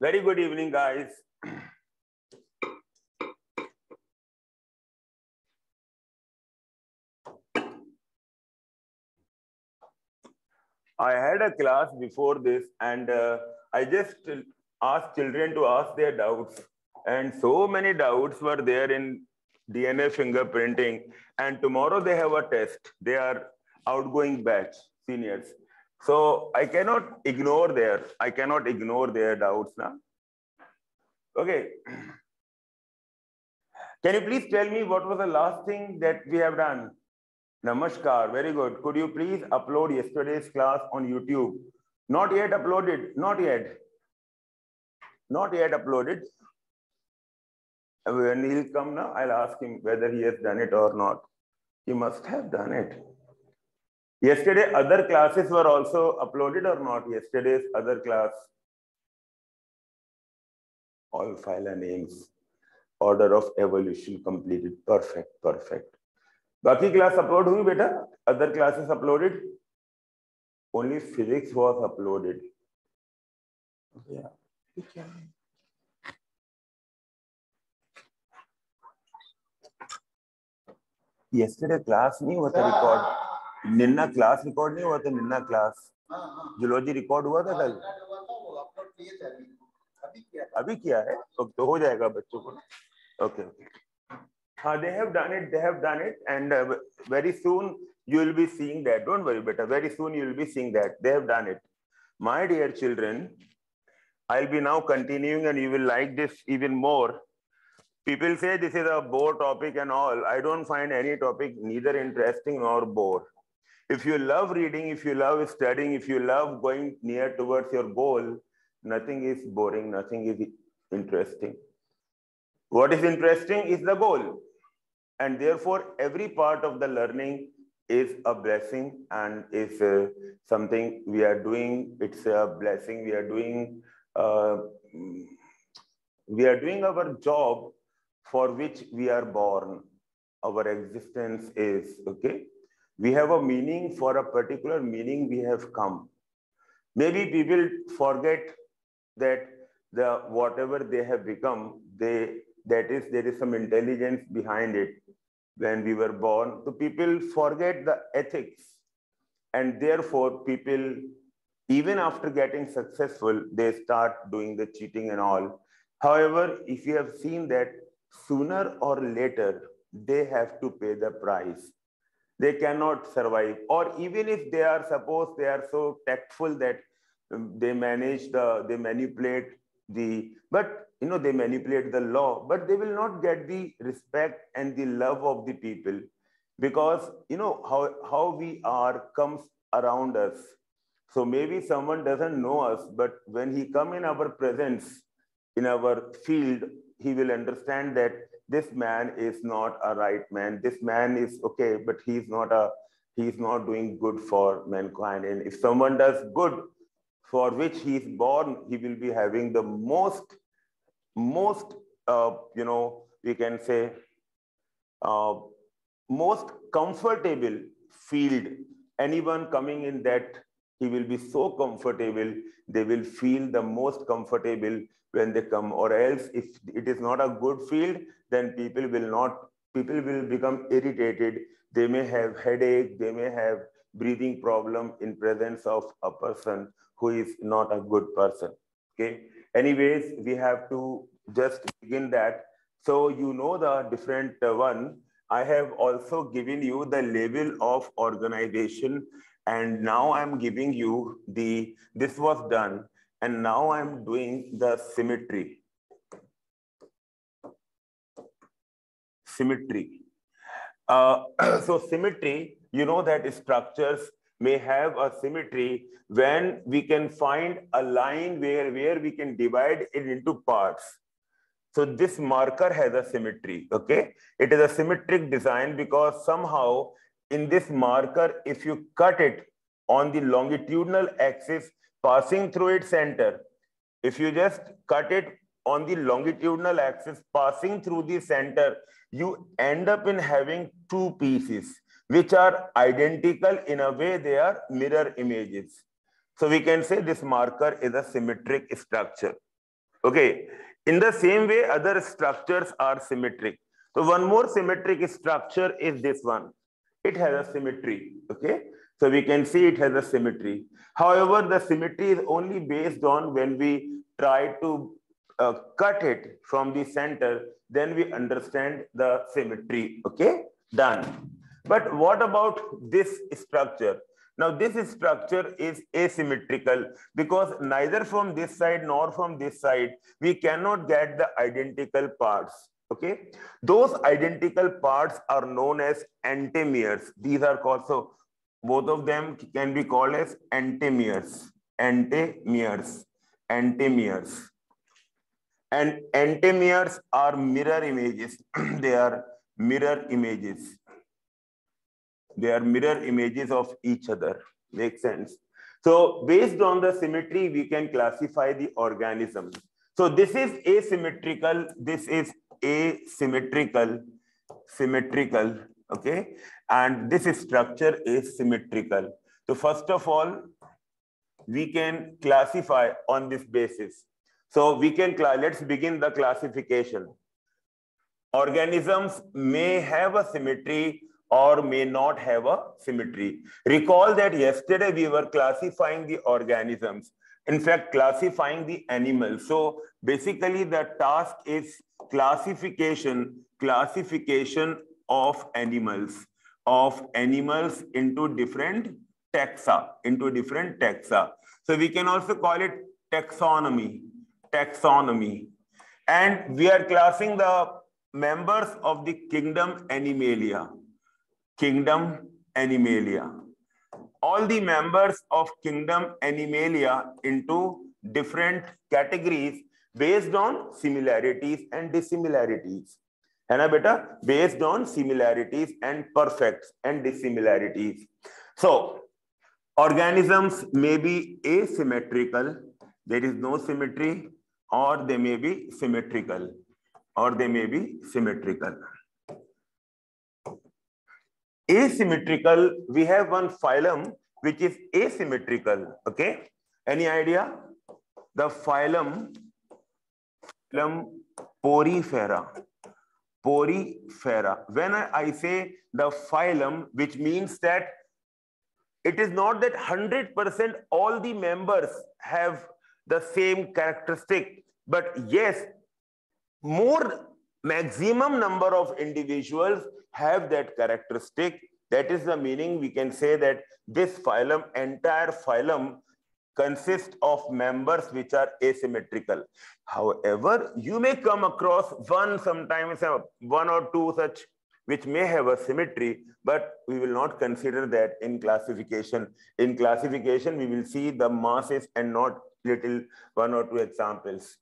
Very good evening, guys. I had a class before this, and I just asked children to ask their doubts. And so many doubts were there in DNA fingerprinting. And tomorrow they have a test. They are outgoing batch, seniors. So I cannot ignore their doubts now. Okay. Can you please tell me what was the last thing that we have done? Namaskar, very good. Could you please upload yesterday's class on YouTube? Not yet uploaded, not yet. Not yet uploaded. When he'll come now, I'll ask him whether he has done it or not. He must have done it. Yesterday, other classes were also uploaded or not? Yesterday's other class. All filer names. Order of evolution completed. Perfect, perfect. Baki class upload hui beta? Other classes uploaded? Only physics was uploaded. Yeah. Yesterday class nahi hua tha record. निन्ना class record नहीं हुआ था निन्ना class zoology record हुआ था कल अभी किया है तो हो जाएगा बच्चों को ओके हाँ they have done it and very soon you will be seeing that. Don't worry beta, very soon you will be seeing that they have done it. My dear children, I'll be now continuing and you will like this even more. People say this is a bore topic and all. I don't find any topic neither interesting nor bore. If you love reading, if you love studying, if you love going near towards your goal, nothing is boring, nothing is interesting. What is interesting is the goal. And therefore, every part of the learning is a blessing and is something we are doing. It's a blessing. We are doing our job for which we are born. Our existence is, okay? We have a meaning, for a particular meaning we have come. Maybe people forget that whatever they have become, there is some intelligence behind it. When we were born, so people forget the ethics. And therefore people, even after getting successful, they start doing the cheating and all. However, if you have seen that sooner or later, they have to pay the price. They cannot survive. Or even if they are, suppose they are so tactful that they manipulate the law, but they will not get the respect and the love of the people because, how we are comes around us. So maybe someone doesn't know us, but when he come in our presence, in our field, he will understand that this man is not a right man. This man is okay, but he's not doing good for mankind. And if someone does good for which he is born, he will be having the most we can say, most comfortable field. Anyone coming in that, he will be so comfortable, they will feel the most comfortable when they come. Or else, if it is not a good field, then people will become irritated. They may have headache, they may have breathing problem in presence of a person who is not a good person. Okay. Anyways, we have to just begin that. So you know the different one. I have also given you the level of organization, and now I'm giving you this was done, and now I'm doing the symmetry. Symmetry. So symmetry, you know that structures may have a symmetry when we can find a line where we can divide it into parts. So this marker has a symmetry, okay? It is a symmetric design because somehow in this marker, if you cut it on the longitudinal axis passing through its center, if you just cut it on the longitudinal axis passing through the center, you end up in having two pieces which are identical. In a way, they are mirror images. So we can say this marker is a symmetric structure. Okay. In the same way, other structures are symmetric. So one more symmetric structure is this one. It has a symmetry. Okay. So we can see it has a symmetry. However, the symmetry is only based on when we try to cut it from the center, then we understand the symmetry. Okay. Done. But what about this structure? Now, this structure is asymmetrical because neither from this side nor from this side, we cannot get the identical parts. Okay. Those identical parts are known as antimeres. These are called, so both of them can be called as antimeres. Antimeres. Antimeres. And antimeres are mirror images. They are mirror images. They are mirror images of each other. Makes sense. So based on the symmetry, we can classify the organisms. So this is asymmetrical. This is asymmetrical. Symmetrical. Okay. And this structure is symmetrical. So first of all, we can classify on this basis. So we can, let's begin the classification. Organisms may have a symmetry or may not have a symmetry. Recall that yesterday we were classifying the organisms, in fact, classifying the animals. So basically the task is classification of animals into different taxa, So we can also call it taxonomy. And we are classing the members of the kingdom Animalia. All the members of kingdom Animalia into different categories based on similarities and dissimilarities. है ना बेटा? Based on similarities and perfects and dissimilarities. So, organisms may be asymmetrical, there is no symmetry, or they may be symmetrical, Asymmetrical, we have one phylum which is asymmetrical. Okay, any idea? The phylum Porifera. When I say the phylum, which means that it is not that 100% all the members have the same characteristic, but yes, maximum number of individuals have that characteristic. That is the meaning. We can say that this phylum, entire phylum, consists of members which are asymmetrical. However, you may come across sometimes one or two such which may have a symmetry, but we will not consider that in classification. In classification, we will see the masses and not little one or two examples.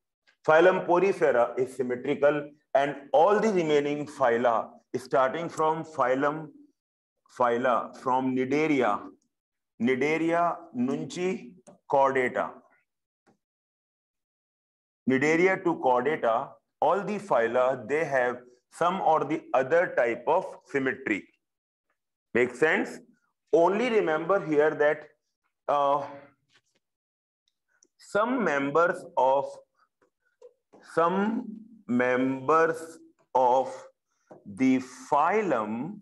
Phylum Porifera is symmetrical, and all the remaining phyla, starting from from Nidaria nunci chordata. Nidaria to chordata, all the phyla, they have some or the other type of symmetry. Make sense? Only remember here that some members of the phylum,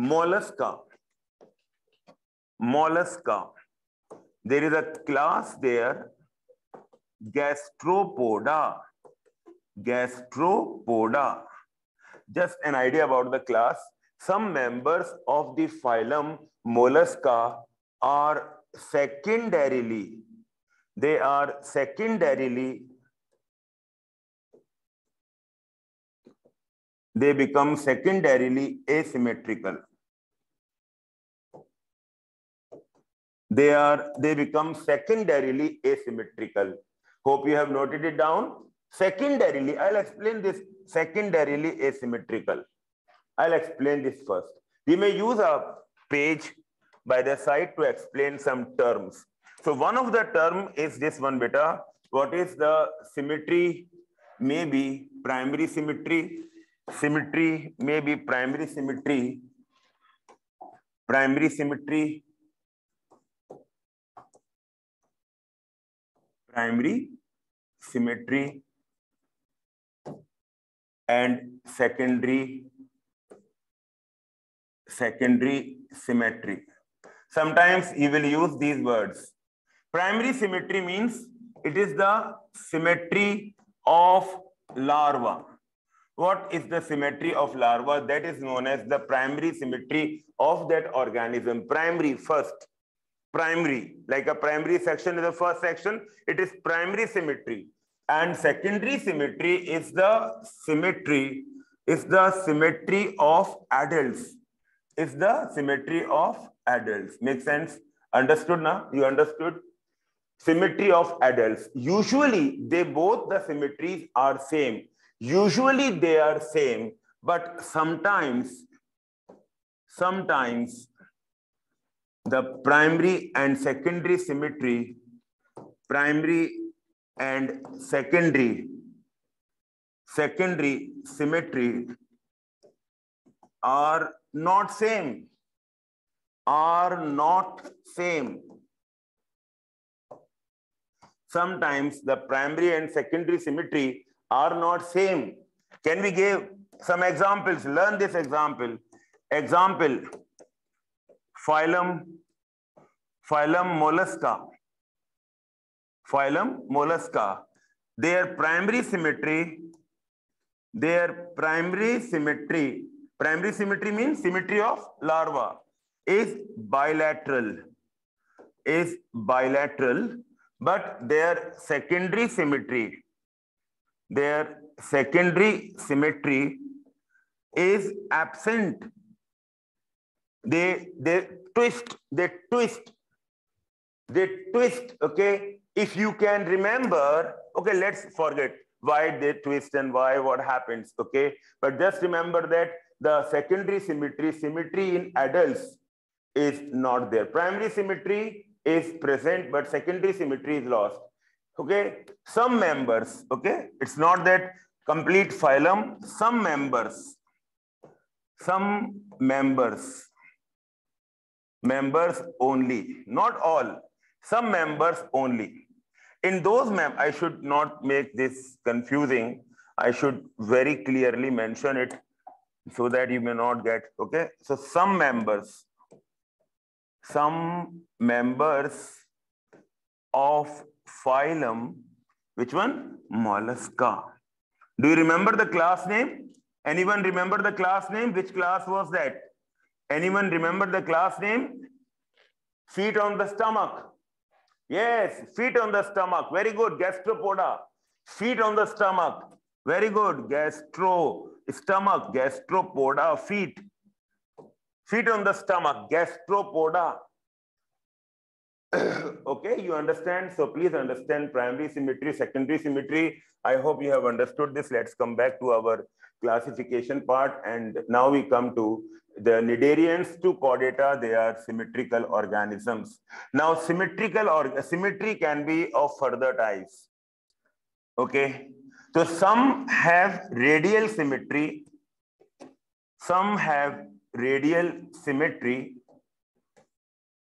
Mollusca. There is a class there, Gastropoda. Just an idea about the class. Some members of the phylum Mollusca are secondarily they become secondarily asymmetrical. They become secondarily asymmetrical. Hope you have noted it down. Secondarily, I'll explain this. Secondarily asymmetrical. I'll explain this first. We may use a page by the side to explain some terms. So one of the term is this one, beta. What is the symmetry? Maybe primary symmetry. Symmetry may be primary symmetry. primary symmetry and secondary symmetry. Sometimes you will use these words. Primary symmetry means it is the symmetry of larva. What is the symmetry of larva? That is known as the primary symmetry of that organism. Primary, first. Primary, like a primary section is the first section, it is primary symmetry. And secondary symmetry is the symmetry of adults. Is the symmetry of adults. Make sense? Understood now? You understood? Symmetry of adults. Usually, the symmetries are same. Usually they are same, but sometimes the primary and secondary symmetry, symmetry are not same. Sometimes the primary and secondary symmetry are not same. Can we give some examples? Learn this example. Example, phylum mollusca. Phylum mollusca. Their primary symmetry means symmetry of larva is bilateral, but their secondary symmetry is absent. They twist, okay? If you can remember, okay, let's forget why they twist and what happens, okay? But just remember that the secondary symmetry in adults is not there. Primary symmetry is present, but secondary symmetry is lost, okay? Some members, okay? It's not that complete phylum, some members only, not all, some members only. In those I should not make this confusing. I should very clearly mention it so that you may not get, okay? So some members of phylum, which one? Mollusca. Do you remember the class name? Anyone remember the class name? Which class was that? Anyone remember the class name? Feet on the stomach. Yes, feet on the stomach. Very good. Gastropoda. Feet on the stomach. Very good. Gastropoda, feet. Feet on the stomach. Gastropoda. Okay, you understand? So please understand primary symmetry, secondary symmetry. I hope you have understood this. Let's come back to our classification part. And now we come to the Cnidarians to Chordata. They are symmetrical organisms. Now symmetry can be of further types. Okay. So some have radial symmetry.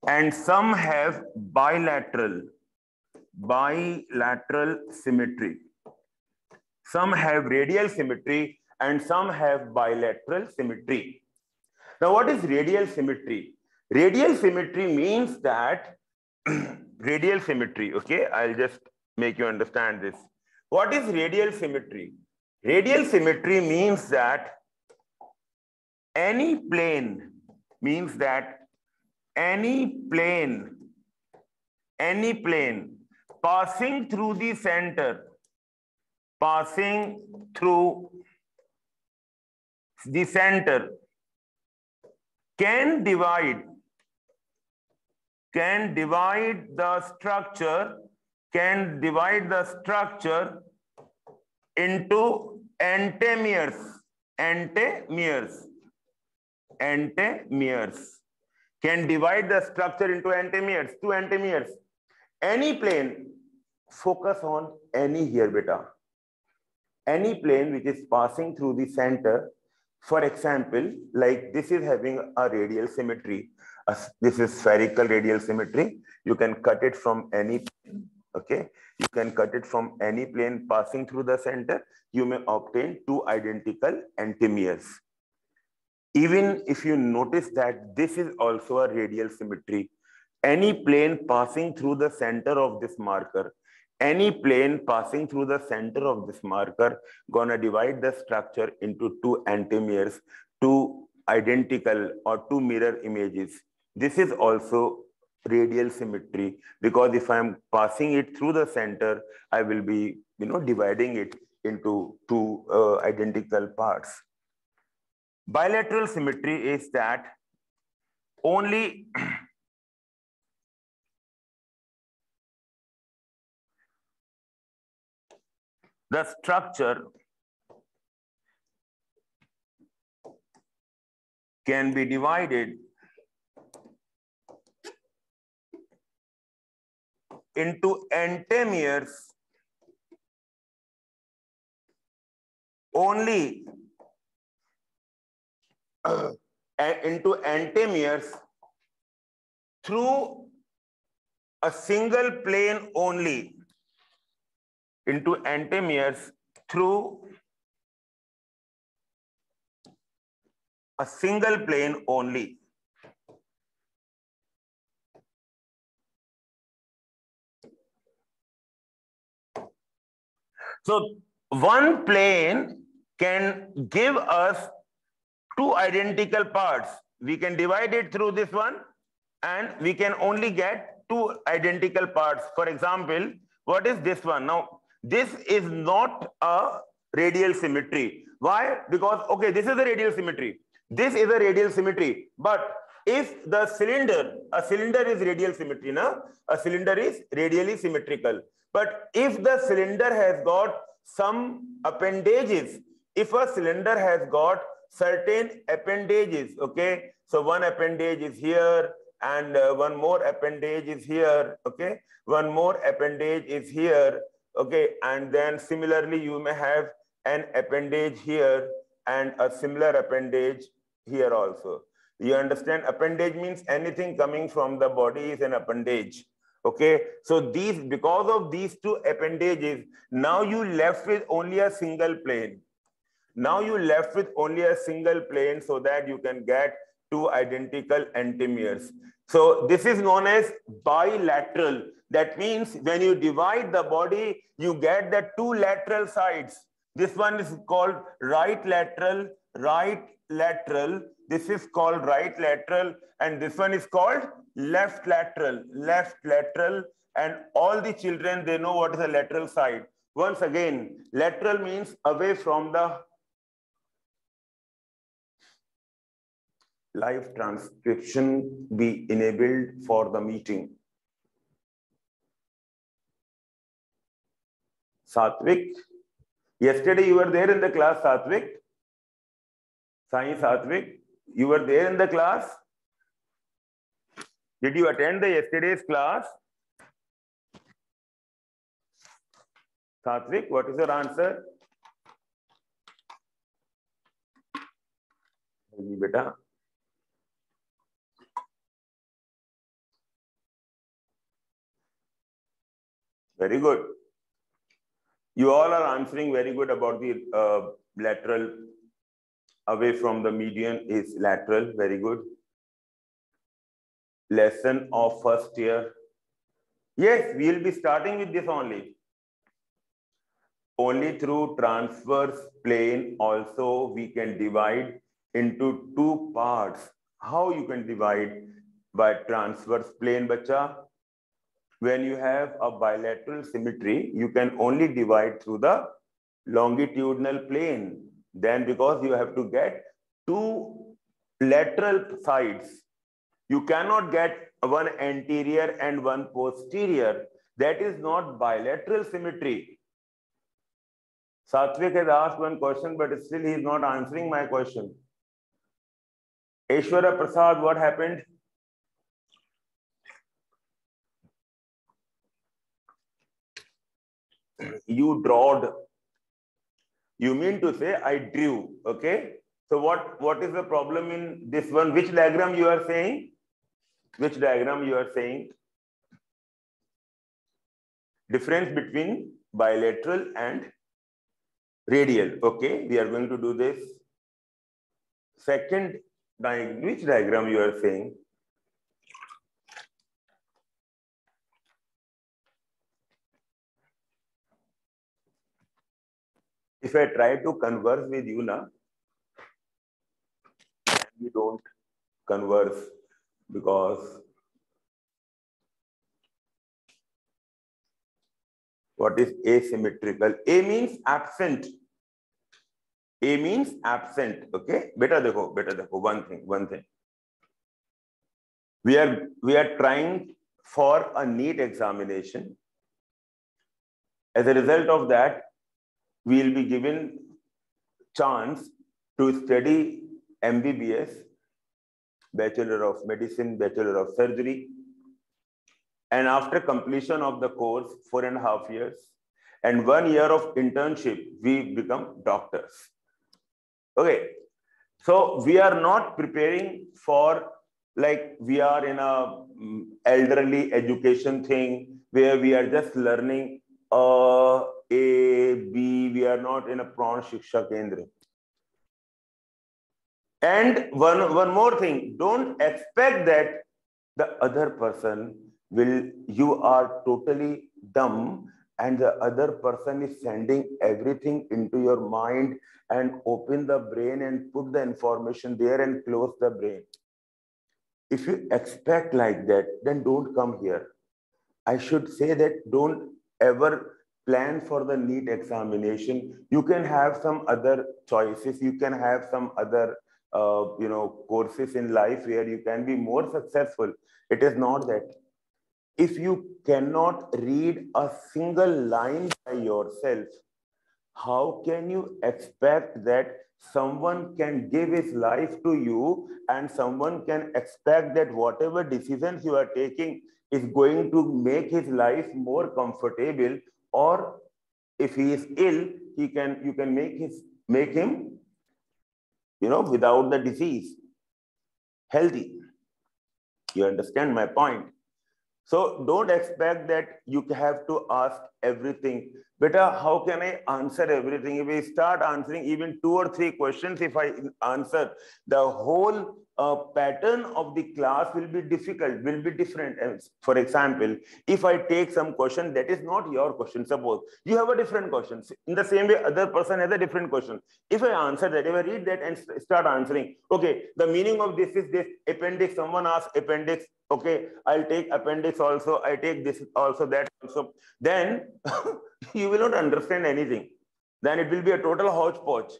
And some have bilateral symmetry. Some have radial symmetry and some have bilateral symmetry. Now, what is radial symmetry? Radial symmetry means that radial symmetry, okay? I'll just make you understand this. What is radial symmetry? Radial symmetry means that any plane passing through the center, can divide the structure into entemeres. Can divide the structure into entemeres, two entemeres. Any plane, focus on any here, beta. Any plane which is passing through the center, for example, like this is having a radial symmetry. This is spherical radial symmetry. You can cut it from any plane. Okay, you can cut it from any plane passing through the center. You may obtain two identical antimeres. Even if you notice that this is also a radial symmetry, any plane passing through the center of this marker, any plane passing through the center of this marker gonna divide the structure into two antimeres, two identical or two mirror images. This is also radial symmetry, because if I'm passing it through the center, I will be dividing it into two identical parts. Bilateral symmetry is that only the structure can be divided into antimeres only into antimeres through a single plane only, into antimeres through a single plane only. So one plane can give us two identical parts. We can divide it through this one, and we can only get two identical parts. For example, what is this one? Now, this is not a radial symmetry. Why? Because, okay, this is a radial symmetry. This is a radial symmetry. But if the cylinder, a cylinder is radial symmetry, na? A cylinder is radially symmetrical. But if the cylinder has got some appendages, if a cylinder has got certain appendages, okay? So one appendage is here, and one more appendage is here, okay? One more appendage is here, okay? And then similarly, you may have an appendage here and a similar appendage here also. You understand? Appendage means anything coming from the body is an appendage. Okay, so because of these two appendages, now you left with only a single plane. Now you left with only a single plane, so that you can get two identical antimeres. So this is known as bilateral. That means when you divide the body, you get the two lateral sides. This one is called right lateral, right lateral. This is called right lateral, and this one is called left lateral, left lateral. And all the children, they know what is a lateral side. Once again, lateral means away from the live transcription be enabled for the meeting. Satvik, yesterday you were there in the class, Satvik. Sai Satvik, you were there in the class. Did you attend the yesterday's class? Satvik, what is your answer? Beta. Very good. You all are answering very good about the lateral. Away from the median is lateral. Very good. Lesson of first year. Yes, we will be starting with this only. Only through transverse plane also we can divide into two parts. How you can divide by transverse plane, bacha? When you have a bilateral symmetry, you can only divide through the longitudinal plane. Then because you have to get two lateral sides, you cannot get one anterior and one posterior. That is not bilateral symmetry. Satvik has asked one question, but still he is not answering my question. Aishwarya Prasad, what happened? You drawed. You mean to say I drew, okay? So what is the problem in this one? Which diagram you are saying? Which diagram you are saying? difference between bilateral and radial. Okay, we are going to do this. Second diagram, which diagram you are saying? If I try to converse with you now, we don't converse because what is asymmetrical? A means absent. A means absent. Okay, better dekho. One thing. We are trying for a NEET examination. As a result of that, we will be given chance to study MBBS, Bachelor of Medicine, Bachelor of Surgery. And after completion of the course, 4.5 years, and 1 year of internship, we become doctors. Okay, so we are not preparing for like we are in a elderly education thing where we are just learning A, B. We are not in a Prawn Shiksha Kendra. And one more thing, don't expect that the other person you are totally dumb and the other person is sending everything into your mind and open the brain and put the information there and close the brain. If you expect like that, then don't come here. I should say that don't ever plan for the NEET examination. You can have some other choices. You can have some other courses in life where you can be more successful. It is not that. If you cannot read a single line by yourself, how can you expect that someone can give his life to you and someone can expect that whatever decisions you are taking is going to make his life more comfortable, or if he is ill, you can make him without the disease healthy. You understand my point? So don't expect that you have to ask everything. Beta, how can I answer everything? If I start answering even 2 or 3 questions, if I answer, the whole pattern of the class will be difficult, will be different. For example, if I take some question that is not your question, suppose you have a different question. In the same way, other person has a different question. If I answer that, if I read that and start answering, okay, the meaning of this is this, appendix, someone asks appendix, okay, I'll take appendix also, I take this also, that also, then you will not understand anything. Then it will be a total hodgepodge.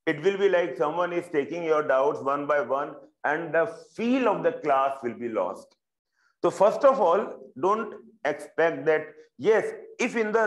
It will be like someone is taking your doubts one by one and the feel of the class will be lost. So first of all, don't expect that, yes, if in the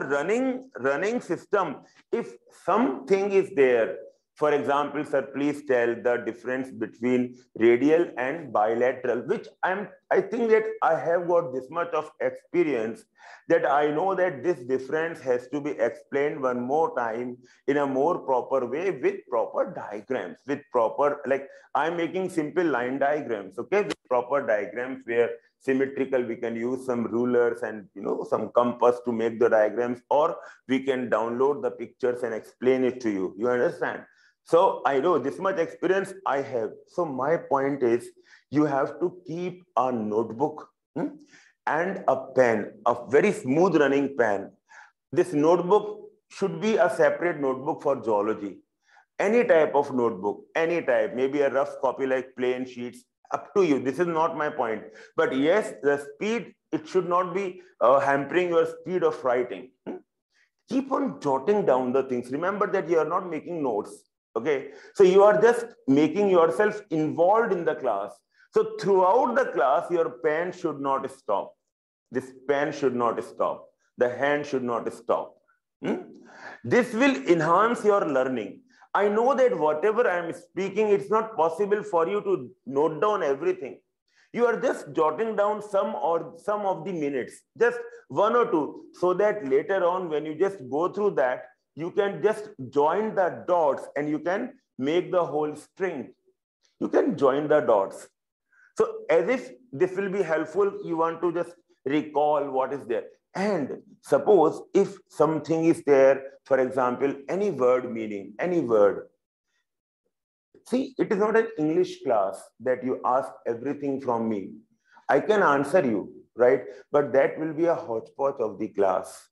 running system, if something is there, for example, sir, please tell the difference between radial and bilateral, which I think that I have got this much of experience that I know that this difference has to be explained one more time in a more proper way with proper diagrams, with proper, like I'm making simple line diagrams, okay, with proper diagrams where symmetrical, we can use some rulers and some compass to make the diagrams, or we can download the pictures and explain it to you. You understand? So I know this much experience I have. So my point is, you have to keep a notebook and a pen, a very smooth running pen. This notebook should be a separate notebook for zoology. Any type of notebook, any type, maybe a rough copy like plain sheets, up to you. This is not my point. But yes, the speed, it should not be hampering your speed of writing. Keep on jotting down the things. Remember that you are not making notes. Okay, so you are just making yourself involved in the class. So throughout the class, your pen should not stop. This pen should not stop. The hand should not stop. This will enhance your learning. I know that whatever I am speaking, it's not possible for you to note down everything. You are just jotting down some of the minutes, just 1 or 2, so that later on, when you just go through that, you can just join the dots and you can make the whole string. You can join the dots. So as if this will be helpful, you want to just recall what is there. And suppose if something is there, for example, any word meaning, any word. See, it is not an English class that you ask everything from me. I can answer you, right? But that will be a hodgepodge of the class.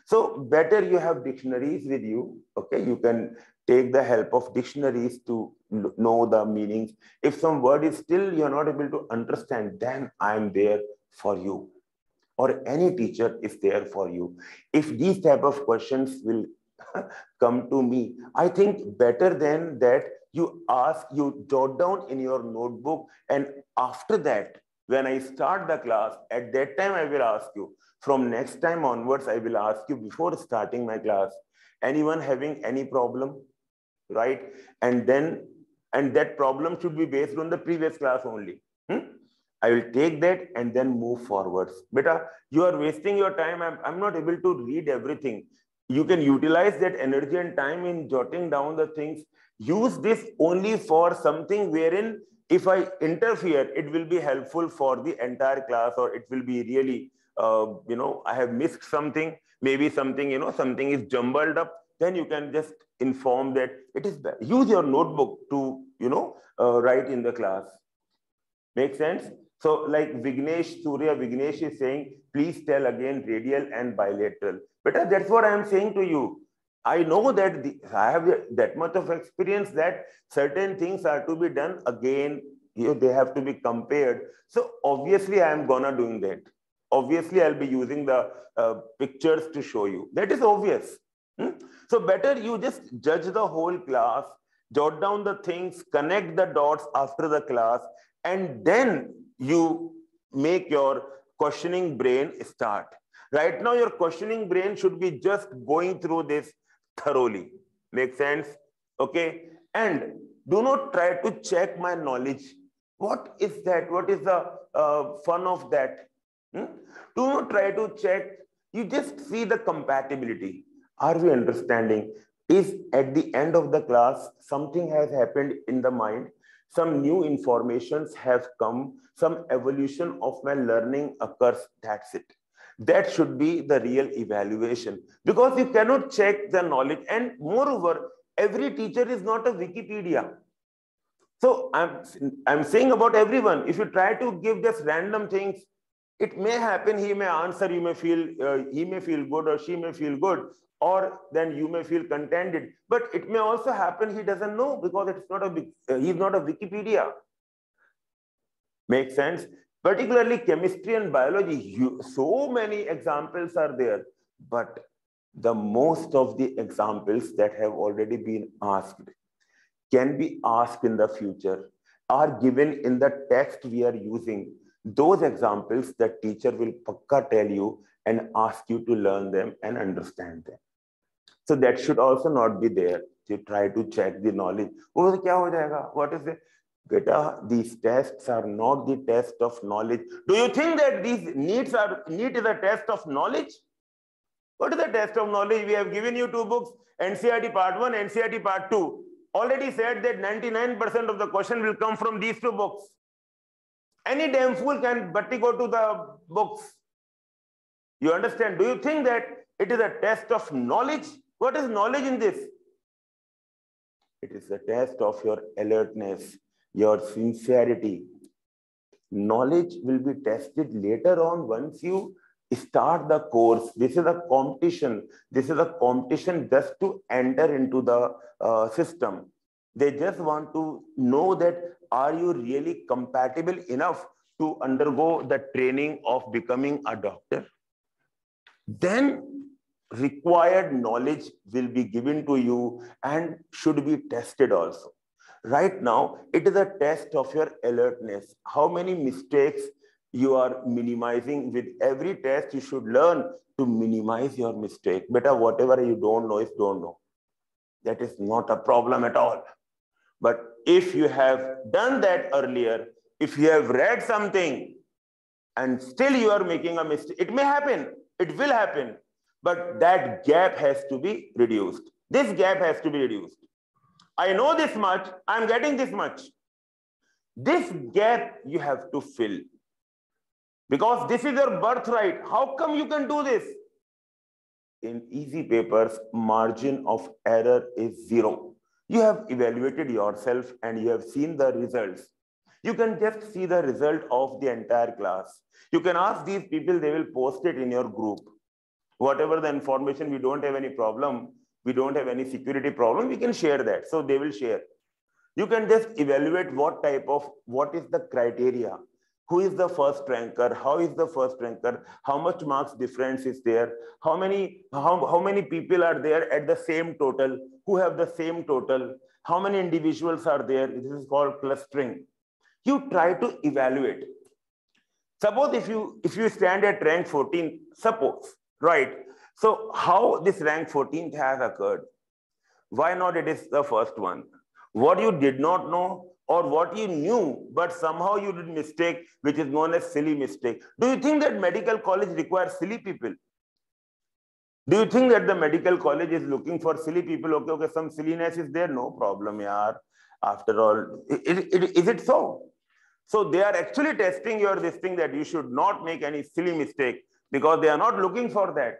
So better you have dictionaries with you. Okay, you can take the help of dictionaries to know the meanings. If some word is still you're not able to understand, then I'm there for you. Or any teacher is there for you. If these type of questions will come to me, I think better than that you ask, you jot down in your notebook, and after that, when I start the class, at that time I will ask you. From next time onwards, I will ask you before starting my class, anyone having any problem, right? And that problem should be based on the previous class only. I will take that and then move forwards. Beta, you are wasting your time. I'm not able to read everything. You can utilize that energy and time in jotting down the things. Use this only for something wherein if I interfere, it will be helpful for the entire class, or it will be really, I have missed something, maybe something, something is jumbled up. Then you can just inform that it is bad. Use your notebook to, write in the class. Make sense? So like Vignesh is saying, please tell again radial and bilateral. But that's what I am saying to you. I know that I have that much of experience that certain things are to be done again. They have to be compared. So obviously I am gonna doing that. Obviously I'll be using the pictures to show you. That is obvious. So better you just judge the whole class, jot down the things, connect the dots after the class, and then you make your questioning brain start. Right now, your questioning brain should be just going through this thoroughly. Make sense? Okay. And do not try to check my knowledge. What is that? What is the fun of that? Do not try to check. You just see the compatibility. Are we understanding? Is at the end of the class, something has happened in the mind. Some new informations have come, some evolution of my learning occurs, that's it. That should be the real evaluation, because you cannot check the knowledge. And moreover, every teacher is not a Wikipedia. So I'm saying about everyone, if you try to give just random things, it may happen, he may answer, he may feel good or she may feel good, or then you may feel contented. But it may also happen he doesn't know, because it's not he's not a Wikipedia. Make sense? Particularly chemistry and biology, so many examples are there, but the most of the examples that have already been asked can be asked in the future, are given in the text we are using. Those examples the teacher will pakka tell you and ask you to learn them and understand them. So that should also not be there. To try to check the knowledge. What is it? Beta, these tests are not the test of knowledge. Do you think that these NEET is a test of knowledge? What is the test of knowledge? We have given you 2 books, NCERT Part 1, NCERT Part 2. Already said that 99% of the question will come from these 2 books. Any damn fool can batti go to the books. You understand? Do you think that it is a test of knowledge? What is knowledge in this? It is a test of your alertness, your sincerity. Knowledge will be tested later on once you start the course. This is a competition. This is a competition just to enter into the system. They just want to know that are you really compatible enough to undergo the training of becoming a doctor? Then required knowledge will be given to you and should be tested also. Right now, it is a test of your alertness. How many mistakes you are minimizing. With every test, you should learn to minimize your mistake. Beta, whatever you don't know is don't know. That is not a problem at all. But if you have done that earlier, if you have read something and still you are making a mistake, it may happen, it will happen, but that gap has to be reduced. This gap has to be reduced. I know this much, I'm getting this much. This gap you have to fill. Because this is your birthright. How come you can do this? In easy papers, margin of error is 0. You have evaluated yourself and you have seen the results. You can just see the result of the entire class. You can ask these people, they will post it in your group. Whatever the information, we don't have any problem. We don't have any security problem. We can share that. So they will share. You can just evaluate what is the criteria. Who is the first ranker? How is the first ranker? How much marks difference is there? How many people are there at the same total? Who have the same total? How many individuals are there? This is called clustering. You try to evaluate. Suppose if you stand at rank 14, suppose, right? So how this rank 14th has occurred? Why not it is the first one? What you did not know, or what you knew, but somehow you did mistake, which is known as silly mistake. Do you think that medical college requires silly people? Do you think that the medical college is looking for silly people? Okay, some silliness is there, no problem, yaar. After all, is it so? So they are actually testing your this thing that you should not make any silly mistake because they are not looking for that.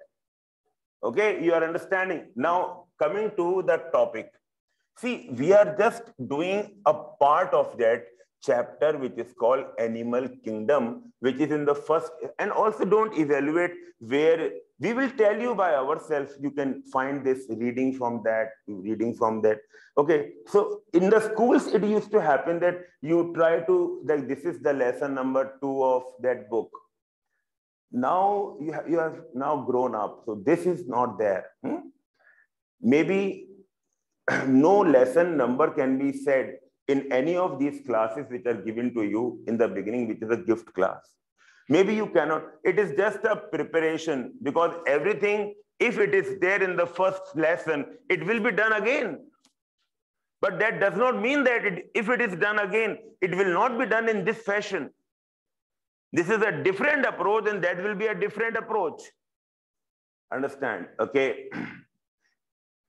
Okay, you are understanding. Now coming to the topic. See, we are just doing a part of that chapter, which is called Animal Kingdom, which is in the first, and also don't evaluate where we will tell you by ourselves. You can find this reading from that. Okay, so in the schools, it used to happen that you try to, like, this is the lesson number 2 of that book. Now you have now grown up, so this is not there. Maybe no lesson number can be said in any of these classes which are given to you in the beginning, which is a gift class. Maybe you cannot. It is just a preparation, because everything, if it is there in the first lesson, it will be done again. But that does not mean that if it is done again, it will not be done in this fashion. This is a different approach, and that will be a different approach. Understand? Okay.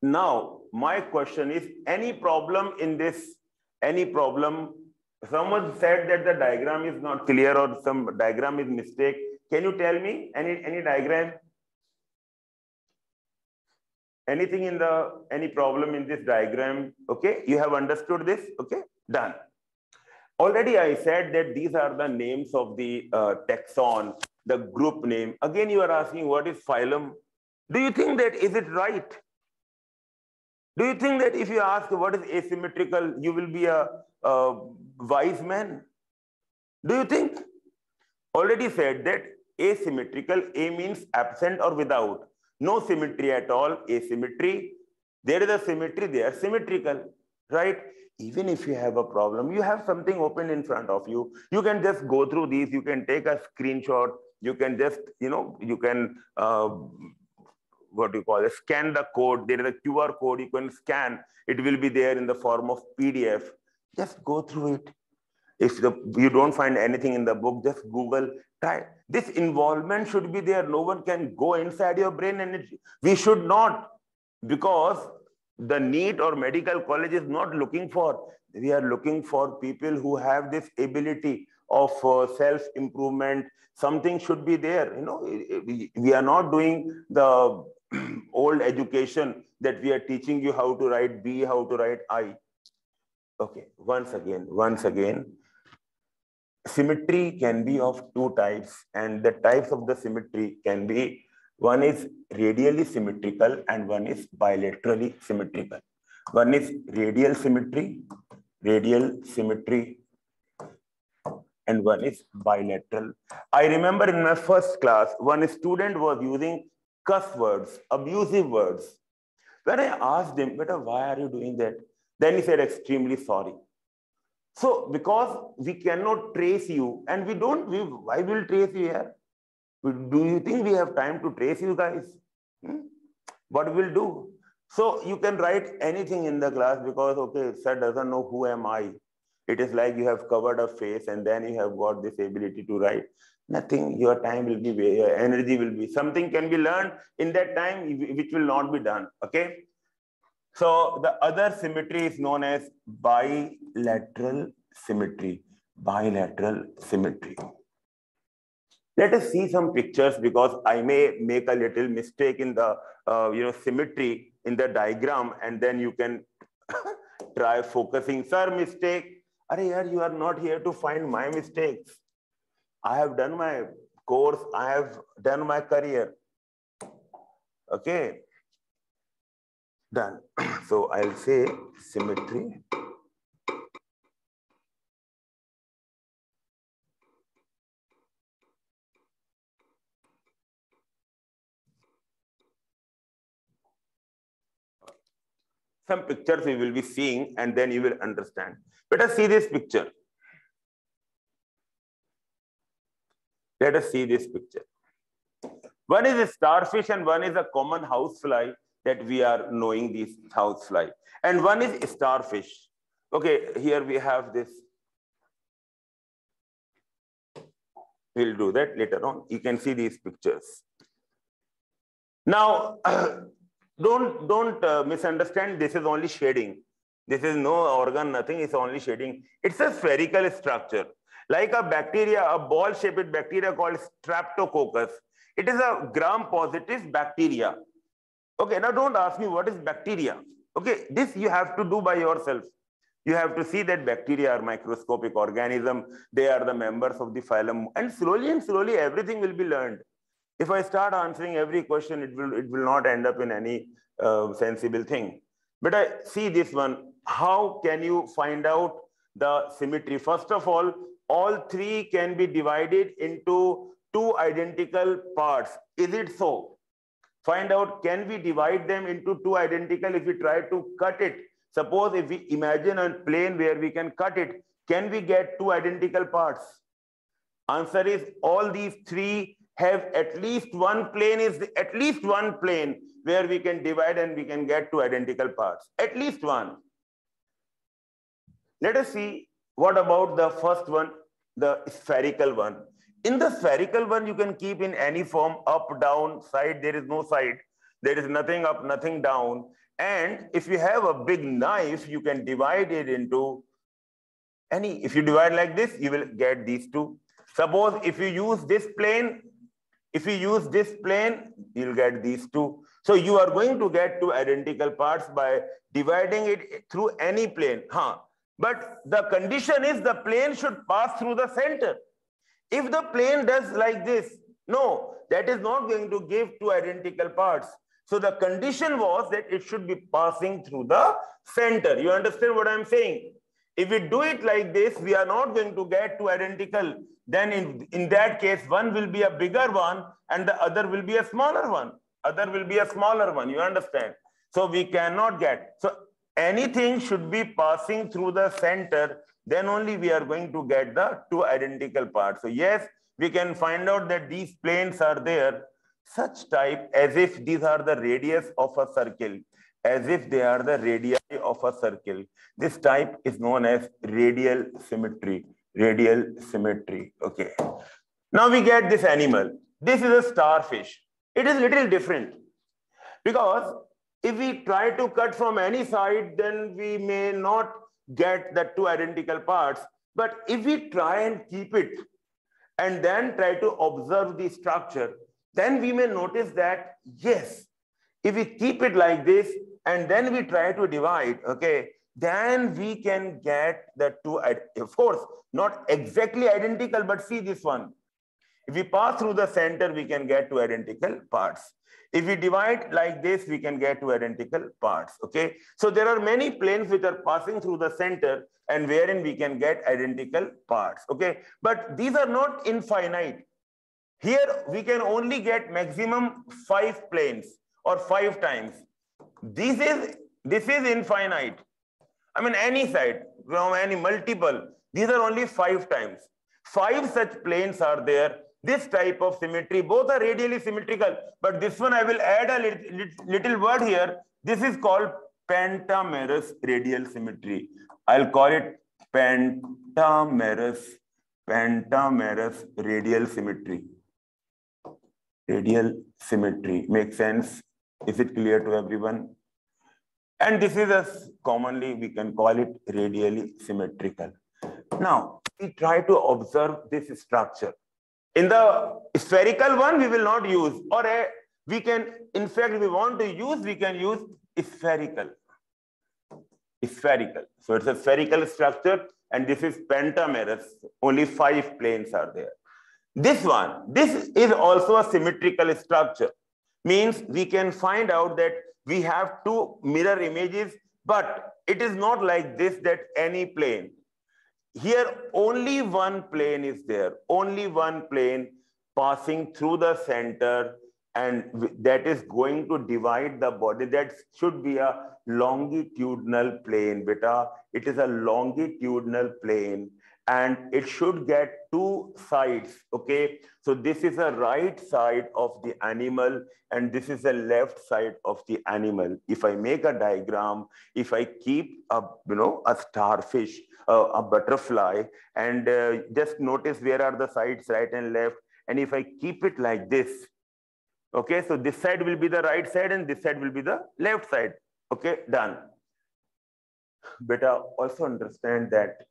Now, my question is, any problem in this? Any problem? Someone said that the diagram is not clear or some diagram is mistake. Can you tell me any diagram? Anything in any problem in this diagram? Okay, you have understood this? Okay, done. Already I said that these are the names of the taxon, the group name. Again, you are asking what is phylum? Do you think that is it right? Do you think that if you ask what is asymmetrical, you will be a wise man? Do you think? Already said that asymmetrical, A means absent or without. No symmetry at all, asymmetry. There is a symmetry, they are symmetrical, right? Even if you have a problem, you have something open in front of you. You can just go through these, you can take a screenshot, you can just, you can, what do you call it, scan the code. There is a QR code you can scan. It will be there in the form of PDF. Just go through it. If you don't find anything in the book, just Google. Try. This involvement should be there. No one can go inside your brain energy. We should not, because the NEET or medical college is not looking for. We are looking for people who have this ability of self-improvement. Something should be there. We are not doing the old education that we are teaching you how to write B, how to write I. Okay, once again, symmetry can be of 2 types, and the types of the symmetry can be, one is radially symmetrical and one is bilaterally symmetrical. One is radial symmetry, and one is bilateral. I remember in my first class, one student was using cuss words, abusive words. When I asked him, "Beta, why are you doing that?" Then he said, "Extremely sorry." So because we cannot trace you, and why will trace you here? Do you think we have time to trace you guys? What we'll do? So you can write anything in the class because, okay, sir doesn't know who am I. It is like you have covered a face and then you have got this ability to write. Nothing, your time will be, your energy will be, something can be learned in that time which will not be done, okay? So the other symmetry is known as bilateral symmetry. Bilateral symmetry. Let us see some pictures, because I may make a little mistake in the symmetry in the diagram, and then you can try focusing. Sir, mistake. Are you are not here to find my mistakes. I have done my course. I have done my career. Okay. Done. So I'll say symmetry. Some pictures we will be seeing, and then you will understand. Let us see this picture. Let us see this picture. One is a starfish and one is a common housefly that we are knowing, this housefly. And one is a starfish. Okay, here we have this. We'll do that later on. You can see these pictures. Now, don't misunderstand. This is only shading. This is no organ, nothing. It's only shading. It's a spherical structure. Like a bacteria, a ball-shaped bacteria called Streptococcus. It is a gram-positive bacteria. Okay, now don't ask me what is bacteria. Okay, this you have to do by yourself. You have to see that bacteria are microscopic organisms. They are the members of the phylum. And slowly everything will be learned. If I start answering every question, it will not end up in any sensible thing. But I see this one. How can you find out the symmetry? First of all three can be divided into two identical parts. Is it so? Find out, can we divide them into two identical if we try to cut it? Suppose if we imagine a plane where we can cut it, can we get two identical parts? Answer is all these three have at least one plane where we can divide and we can get two identical parts. At least one. Let us see what about the first one, the spherical one. In the spherical one, you can keep in any form, up, down, side. There is no side. There is nothing up, nothing down. And if you have a big knife, you can divide it into any. If you divide like this, you will get these two. Suppose if you use this plane, you'll get these two. So you are going to get two identical parts by dividing it through any plane. But the condition is the plane should pass through the center. If the plane does like this, no, that is not going to give two identical parts. So the condition was that it should be passing through the center. You understand what I'm saying? If we do it like this, we are not going to get two identical. Then in that case, one will be a bigger one and the other will be a smaller one. You understand? So we cannot get. So anything should be passing through the center, then only we are going to get the two identical parts. So yes, we can find out that these planes are there, such type as if these are the radius of a circle, as if they are the radii of a circle. This type is known as radial symmetry. Okay. Now we get this animal. This is a starfish. It is little different because if we try to cut from any side, then we may not get the two identical parts. But if we try and keep it and then try to observe the structure, then we may notice that, yes, if we keep it like this and then we try to divide, okay, then we can get the two, of course, not exactly identical, but see this one. If we pass through the center, we can get two identical parts. If we divide like this, we can get two identical parts, okay? So there are many planes which are passing through the center and wherein we can get identical parts, okay? But these are not infinite. Here, we can only get maximum 5 planes or 5 times. This is infinite. I mean, any side, from any multiple, these are only 5 times. 5 such planes are there. This type of symmetry, both are radially symmetrical, but this one I will add a little word here. This is called Pentamerose radial symmetry. I'll call it Pentamerose radial symmetry. Radial symmetry. Makes sense? Is it clear to everyone? And this is commonly we can call it radially symmetrical. Now, we try to observe this structure. In the spherical one, we will not use, or we can, in fact, if we want to use, we can use spherical. Spherical. So it's a spherical structure, and this is Pentamerose. Only 5 planes are there. This one, this is also a symmetrical structure. Means we can find out that we have 2 mirror images, but it is not like this, that any plane. Here only one plane is there, only one plane passing through the center, and that is going to divide the body. That should be a longitudinal plane, beta. It is a longitudinal plane, and it should get 2 sides, okay? So this is the right side of the animal, and this is the left side of the animal. If I make a diagram, if I keep a, a starfish, a butterfly, and just notice where are the sides, right and left, and if I keep it like this, okay, so this side will be the right side and this side will be the left side, okay, done. Beta, also understand that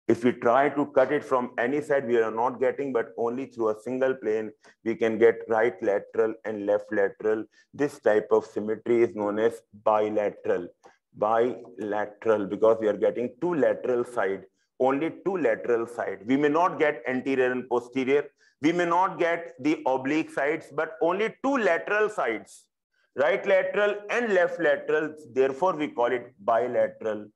if we try to cut it from any side, we are not getting, but only through a single plane, we can get right lateral and left lateral. This type of symmetry is known as bilateral. Bilateral, because we are getting 2 lateral side, only 2 lateral side. We may not get anterior and posterior. We may not get the oblique sides, but only 2 lateral sides, right lateral and left lateral. Therefore, we call it bilateral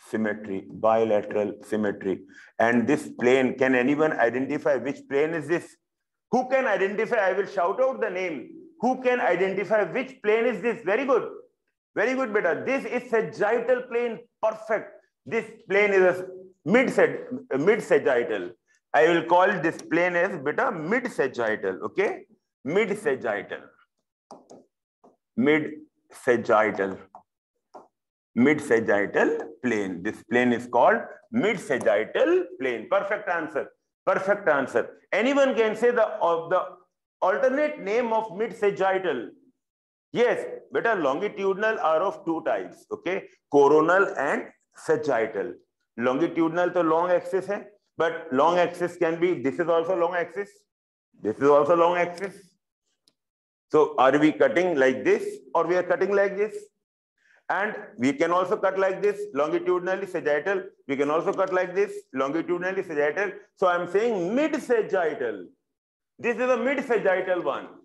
symmetry, bilateral symmetry. And this plane, can anyone identify which plane is this? Who can identify? I will shout out the name. Who can identify which plane is this? Very good. Very good, beta. This is sagittal plane. Perfect. This plane is a mid-sagittal. I will call this plane as beta mid-sagittal. Okay? Mid-sagittal. Mid-sagittal. Mid-sagittal plane. This plane is called mid-sagittal plane. Perfect answer. Perfect answer. Anyone can say the alternate name of mid-sagittal? Yes, beta, longitudinal are of 2 types. Okay, coronal and sagittal. Longitudinal to long axis hai, but long axis can be, this is also long axis. This is also long axis. So are we cutting like this or we are cutting like this? And we can also cut like this, longitudinally sagittal. We can also cut like this, longitudinally sagittal. So I'm saying mid-sagittal. This is a mid-sagittal one.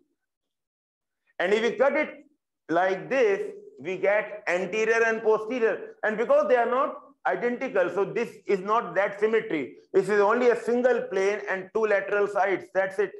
And if we cut it like this, we get anterior and posterior. And because they are not identical, so this is not that symmetry. This is only a single plane and 2 lateral sides. That's it.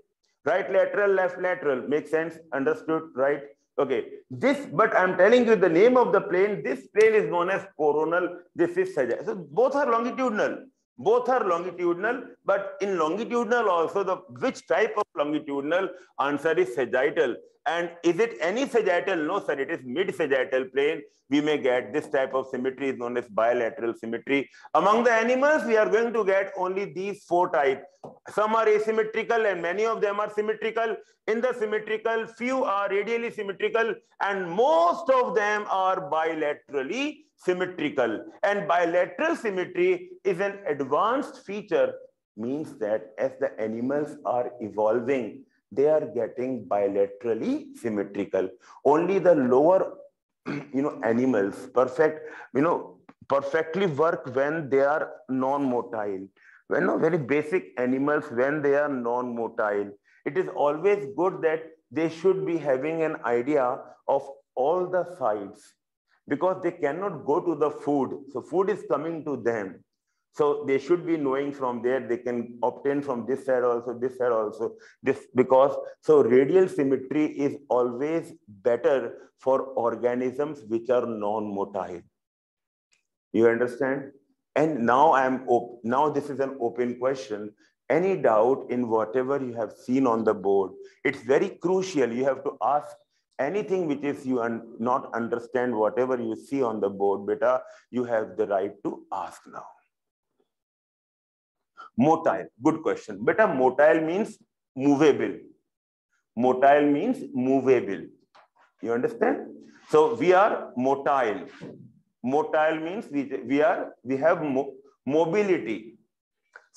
Right lateral, left lateral. Makes sense? Understood? Right? Okay. This, but I'm telling you the name of the plane. This plane is known as coronal. This is sagittal. So both are longitudinal. Both are longitudinal, but in longitudinal also, the which type of longitudinal? Answer is sagittal. And is it any sagittal? No, sir, it is mid-sagittal plane. We may get this type of symmetry is known as bilateral symmetry. Among the animals, we are going to get only these 4 types. Some are asymmetrical and many of them are symmetrical. In the symmetrical, few are radially symmetrical and most of them are bilaterally symmetrical. And bilateral symmetry is an advanced feature, means that as the animals are evolving, they are getting bilaterally symmetrical. Only the lower, animals perfectly work when they are non-motile. When very basic animals, when they are non-motile, it is always good that they should be having an idea of all the sides, because they cannot go to the food. So food is coming to them. So they should be knowing from there, they can obtain from this side also, this side also. So radial symmetry is always better for organisms which are non-motile. You understand? And now this is an open question. Any doubt in whatever you have seen on the board? It's very crucial. You have to ask anything which is you not understand whatever you see on the board, beta, you have the right to ask now. Motile, good question. Beta, motile means movable. Motile means movable. You understand? So we are motile. Motile means we have mobility.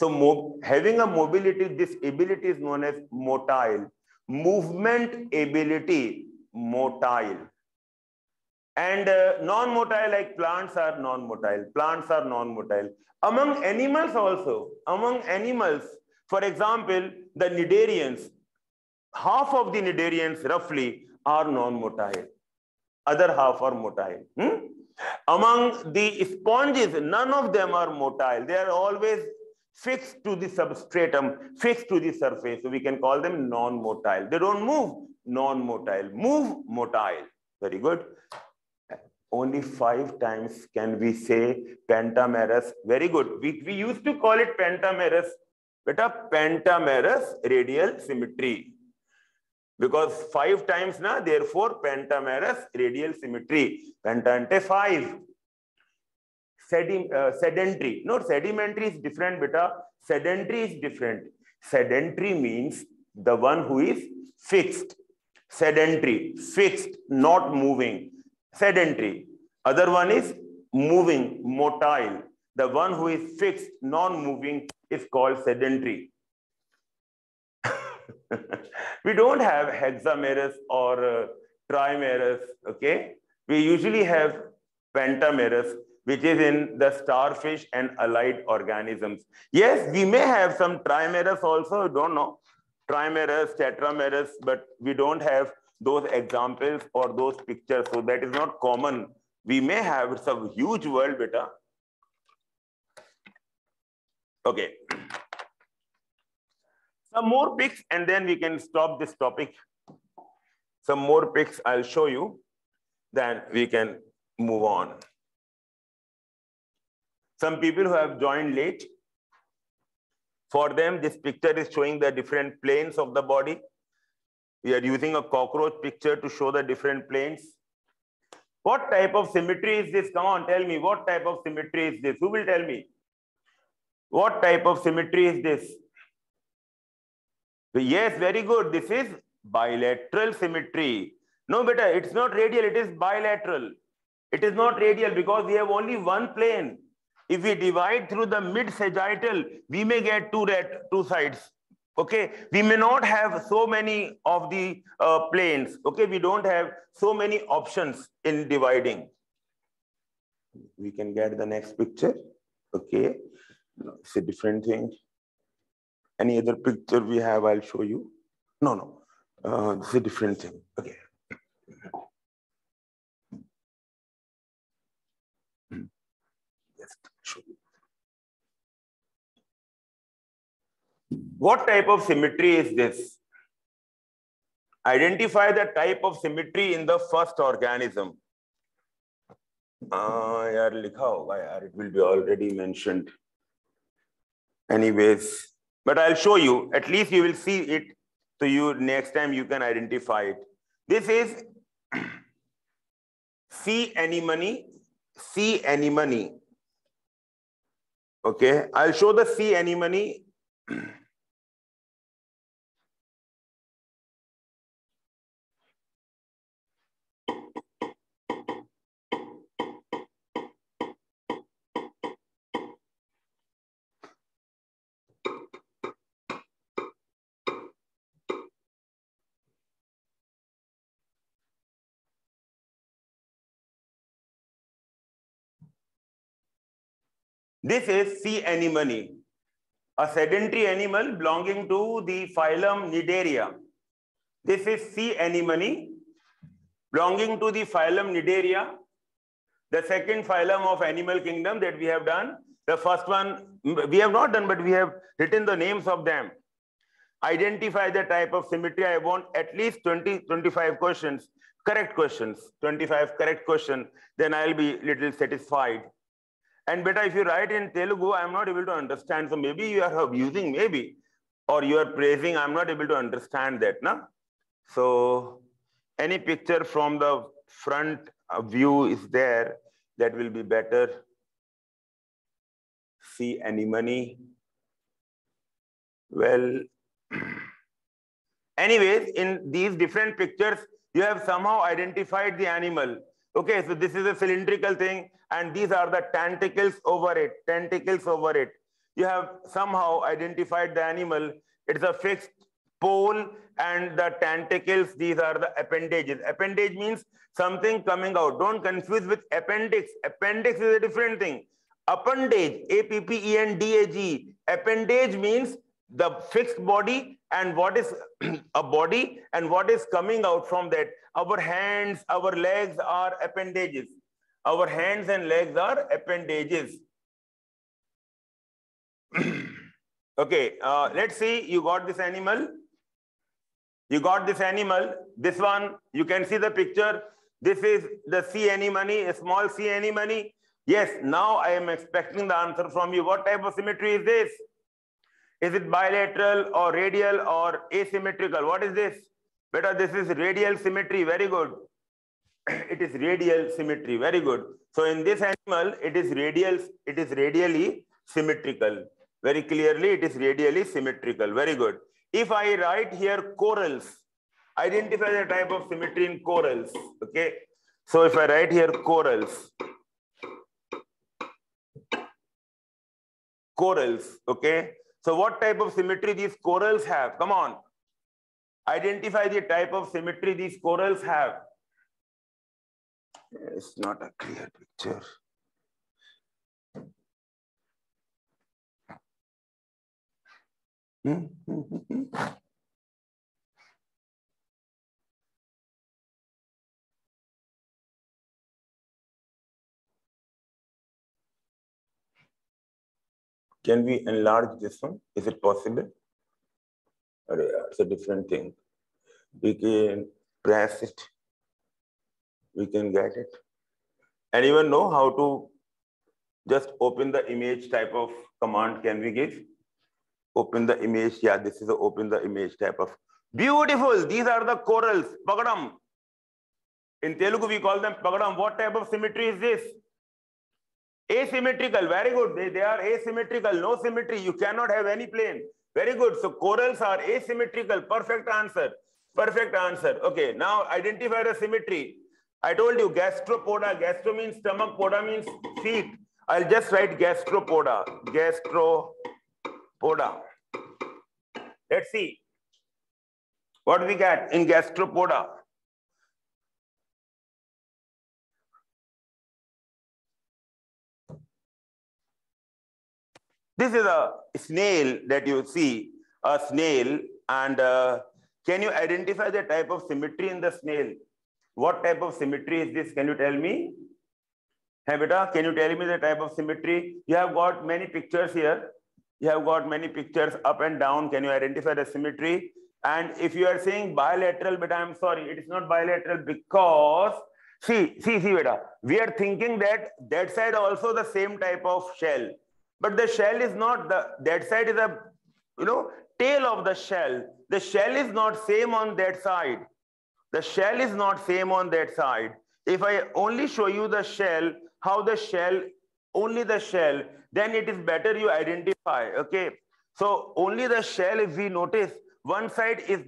So having a mobility, this ability is known as motile. Movement ability, motile. And non-motile, like plants are non-motile. Plants are non-motile. Among animals also, among animals, for example, the cnidarians, half of the cnidarians roughly are non-motile. Other half are motile. Among the sponges, none of them are motile. They are always fixed to the substratum, fixed to the surface. So we can call them non-motile. They don't move, non-motile. Move, motile. Very good. Only 5 times can we say Pentamerose. Very good. We used to call it Pentamerose, but a Pentamerose radial symmetry. Because 5 times na, therefore Pentamerose radial symmetry. Penta ante 5. Sedentary. No, sedimentary is different, beta. Sedentary is different. Sedentary means the one who is fixed. Sedentary, fixed, not moving. Sedentary. Other one is moving, motile. The one who is fixed, non-moving is called sedentary. We don't have hexamerous or trimerous, okay? We usually have pentamerous, which is in the starfish and allied organisms. Yes, we may have some trimerous also, don't know. Trimerous, tetramerous, but we don't have those examples or those pictures. So that is not common. We may have some huge world, beta. Okay. Some more pics and then we can stop this topic. Some more pics I'll show you. Then we can move on. Some people who have joined late, for them, this picture is showing the different planes of the body. We are using a cockroach picture to show the different planes. What type of symmetry is this? Come on, tell me. What type of symmetry is this? Who will tell me? What type of symmetry is this? Yes, very good. This is bilateral symmetry. No, beta, it's not radial. It is bilateral. It is not radial because we have only one plane. If we divide through the mid-sagittal, we may get two sides. Okay, we may not have so many of the planes. Okay, we don't have so many options in dividing. We can get the next picture. Okay, it's a different thing. Any other picture we have, I'll show you. No, it's a different thing. Okay. Just show you. What type of symmetry is this? Identify the type of symmetry in the first organism. Yaar, likha hoga yaar, it will be already mentioned. Anyways, but I'll show you. At least you will see it. So you next time you can identify it. This is sea anemone. Sea anemone. Okay, I'll show the sea anemone. This is sea anemone, a sedentary animal belonging to the phylum Cnidaria. This is sea anemone belonging to the phylum Cnidaria, the second phylum of animal kingdom that we have done. The first one we have not done, but we have written the names of them. Identify the type of symmetry. I want at least 20-25 questions, correct questions, 25 correct questions, then I'll be little satisfied. And beta, if you write in Telugu, I'm not able to understand. So maybe you are abusing, maybe, or you are praising. I'm not able to understand that. Na? So any picture from the front view is there, that will be better. Sea anemone. Well, anyways, in these different pictures, you have somehow identified the animal. Okay, so this is a cylindrical thing, and these are the tentacles over it, tentacles over it. you have somehow identified the animal. It's a fixed pole and the tentacles, these are the appendages. Appendage means something coming out. Don't confuse with appendix. Appendix is a different thing. Appendage, A-P-P-E-N-D-A-G. Appendage means the fixed body and what is a body and what is coming out from that. Our hands, our legs are appendages. Our hands and legs are appendages. Okay, let's see, you got this animal. You got this animal. This one, you can see the picture. This is the sea anemone, a small sea anemone. Yes, now I am expecting the answer from you. What type of symmetry is this? Is it bilateral or radial or asymmetrical? What is this? Beta, this is radial symmetry. Very good. It is radial symmetry. Very good. So in this animal, it is radial. It is radially symmetrical. Very clearly, it is radially symmetrical. Very good. If I write here corals, identify the type of symmetry in corals. Okay. So if I write here corals, okay. So what type of symmetry these corals have? Come on. Identify the type of symmetry these corals have. It's not a clear picture. Can we enlarge this one? Is it possible? It's a different thing. We can press it. We can get it. Anyone know how to just open the image type of command can we give? Open the image. Yeah, this is the open the image type of. Beautiful. These are the corals. Pagadam. In Telugu, we call them pagadam. What type of symmetry is this? Asymmetrical. Very good. They are asymmetrical. No symmetry. You cannot have any plane. Very good. So corals are asymmetrical. Perfect answer. Perfect answer. Okay. Now identify the symmetry. I told you gastropoda. Gastro means stomach. Poda means feet. I'll just write gastropoda. Gastropoda. Let's see what we get in gastropoda. This is a snail that you see, a snail, and can you identify the type of symmetry in the snail? What type of symmetry is this? Can you tell me? Hey, beta, can you tell me the type of symmetry? You have got many pictures here. You have got many pictures up and down. Can you identify the symmetry? And if you are saying bilateral, beta, I'm sorry, it is not bilateral because, see, beta, we are thinking that side also the same type of shell. But the shell is not, that side is a, tail of the shell. The shell is not same on that side. The shell is not same on that side. If I only show you the shell, how the shell, only the shell, then it is better you identify, okay? So only the shell, if we notice, one side is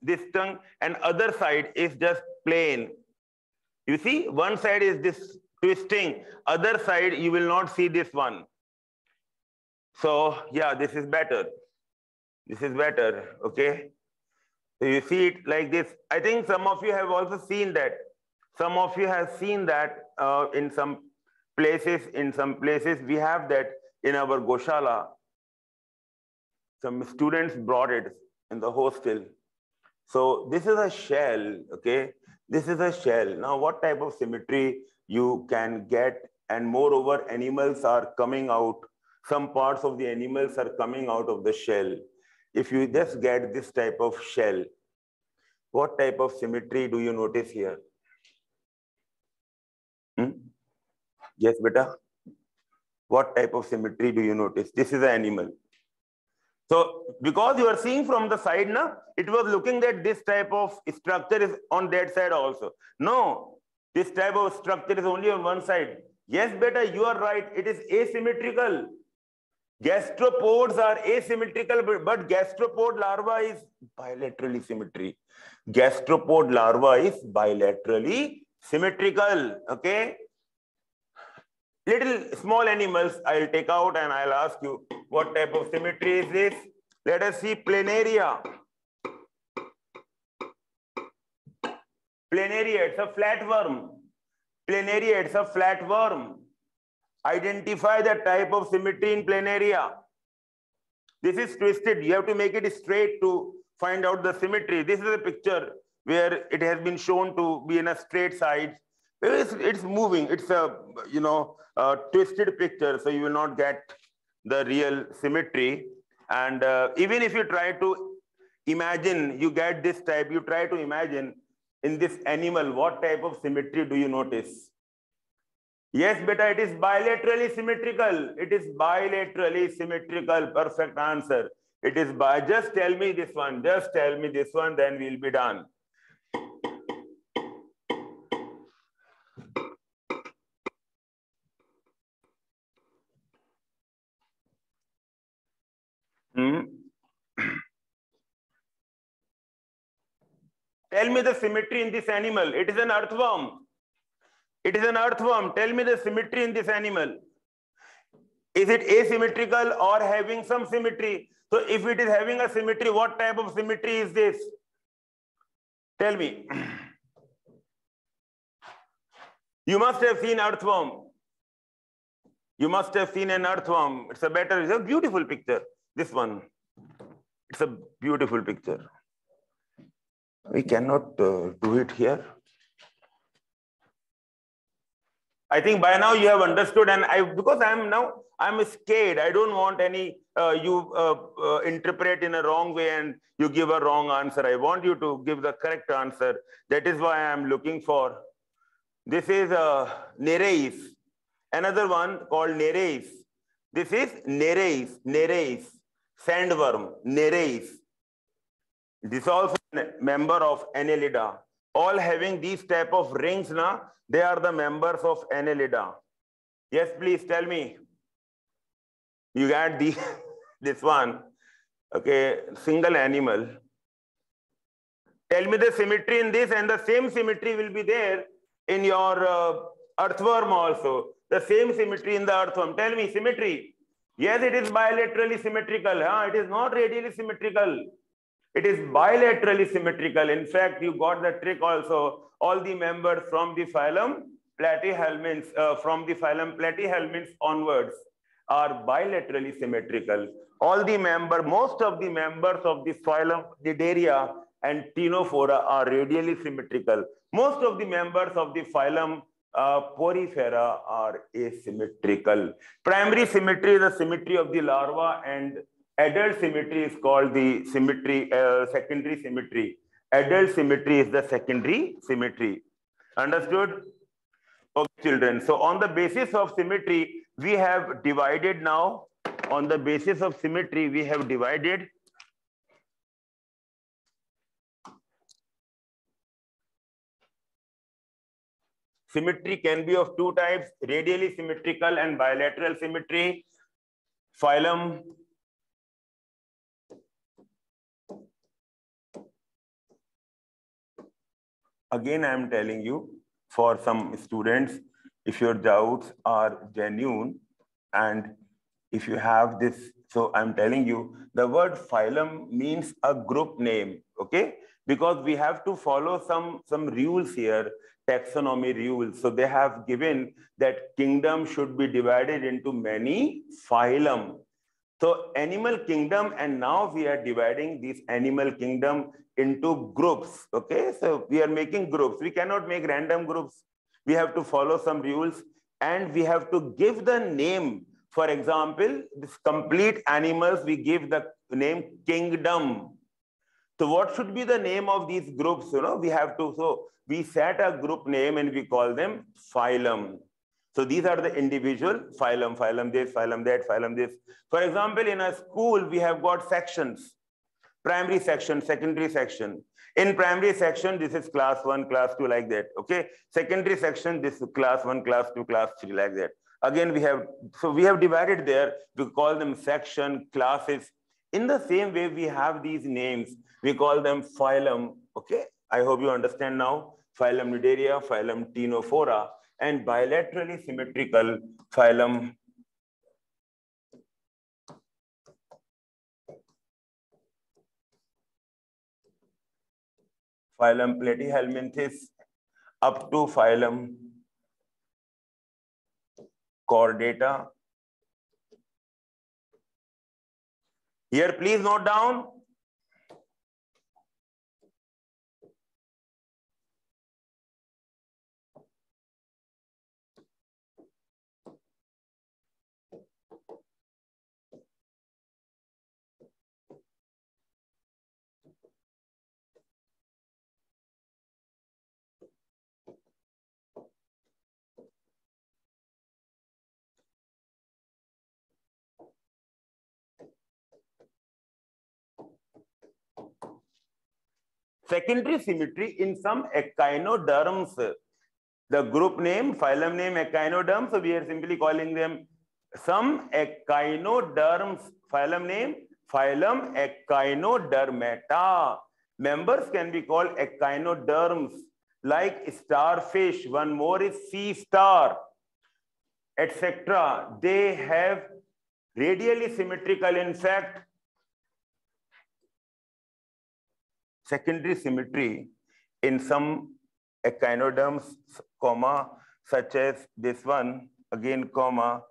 this tongue and other side is just plain. You see, one side is this twisting, other side you will not see this one. So yeah, this is better. This is better, okay? So you see it like this. I think some of you have also seen that. Some of you have seen that in some places. In some places, we have that in our Goshala. Some students brought it in the hostel. So this is a shell, okay? This is a shell. Now, what type of symmetry you can get? And moreover, animals are coming out. Some parts of the animals are coming out of the shell. If you just get this type of shell, what type of symmetry do you notice here? Yes, beta. What type of symmetry do you notice? This is an animal. So because you are seeing from the side, na, it was looking that this type of structure is on that side also. No, this type of structure is only on one side. Yes, beta, you are right. It is asymmetrical. Gastropods are asymmetrical, but gastropod larva is bilaterally symmetry. Gastropod larva is bilaterally symmetrical, okay? Little small animals I'll take out and I'll ask you, what type of symmetry is this? Let us see planaria. Planaria, it's a flatworm. Planaria, it's a flatworm. Identify the type of symmetry in planaria. This is twisted. You have to make it straight to find out the symmetry. This is a picture where it has been shown to be in a straight side. It's moving. It's a twisted picture, so you will not get the real symmetry. And even if you try to imagine, you get this type. You try to imagine in this animal, what type of symmetry do you notice? Yes, beta, it is bilaterally symmetrical. It is bilaterally symmetrical. Perfect answer. It is by, just tell me this one. Just tell me this one, then we'll be done. Tell me the symmetry in this animal. It is an earthworm. It is an earthworm. Tell me the symmetry in this animal. Is it asymmetrical or having some symmetry? So if it is having a symmetry, what type of symmetry is this? Tell me. You must have seen earthworm. You must have seen an earthworm. It's a beautiful picture. This one. It's a beautiful picture. We cannot do it here. I think by now you have understood, and because I'm scared. I don't want any you interpret in a wrong way and you give a wrong answer. I want you to give the correct answer. That is why I'm looking for. This is Nereis. Another one called Nereis. This is Nereis, sandworm, Nereis. This is also a member of Annelida. All having these type of rings now. They are the members of Annelida. Yes, please tell me. You got this one. Okay, single animal. Tell me the symmetry in this, and the same symmetry will be there in your earthworm also. The same symmetry in the earthworm. Tell me symmetry. Yes, it is bilaterally symmetrical. It is not radially symmetrical. It is bilaterally symmetrical. In fact, you got the trick also. All the members from the phylum Platyhelminths, onwards are bilaterally symmetrical. Most of the members of the phylum Cnidaria and Ctenophora are radially symmetrical. Most of the members of the phylum Porifera are asymmetrical. Primary symmetry is the symmetry of the larva, and adult symmetry is called the symmetry, secondary symmetry. Adult symmetry is the secondary symmetry. Understood? Okay, children. So on the basis of symmetry, we have divided now. On the basis of symmetry, we have divided. Symmetry can be of two types, radially symmetrical and bilateral symmetry. Phylum again, I am telling you, for some students, if your doubts are genuine and if you have this, so I'm telling you, the word phylum means a group name, okay? Because we have to follow some rules here, taxonomy rules. So they have given that kingdom should be divided into many phylum. So animal kingdom, and now we are dividing this animal kingdom into groups, okay? So we are making groups. We cannot make random groups. We have to follow some rules, and we have to give the name. For example, this complete animals, we give the name kingdom. So what should be the name of these groups? We have to, so we set a group name and we call them phylum. So these are the individual phylum, phylum this, phylum that, phylum this. For example, in a school, we have got sections, primary section, secondary section. In primary section, this is class 1, class 2, like that, okay? Secondary section, this is class 1, class 2, class 3, like that. Again, we have divided there, we call them section, classes. In the same way, we have these names, we call them phylum, okay? I hope you understand now. Phylum Cnidaria, phylum Ctenophora. and bilaterally symmetrical phylum. Phylum Platyhelminthes up to phylum Chordata. Here, please note down. Secondary symmetry in some echinoderms. The group name, phylum name, echinoderms. So we are simply calling them some echinoderms. Phylum name, phylum Echinodermata. Members can be called echinoderms, like starfish. One more is sea star, etc. They have radially symmetrical, in fact, secondary symmetry in some echinoderms, comma, such as this one, again, comma,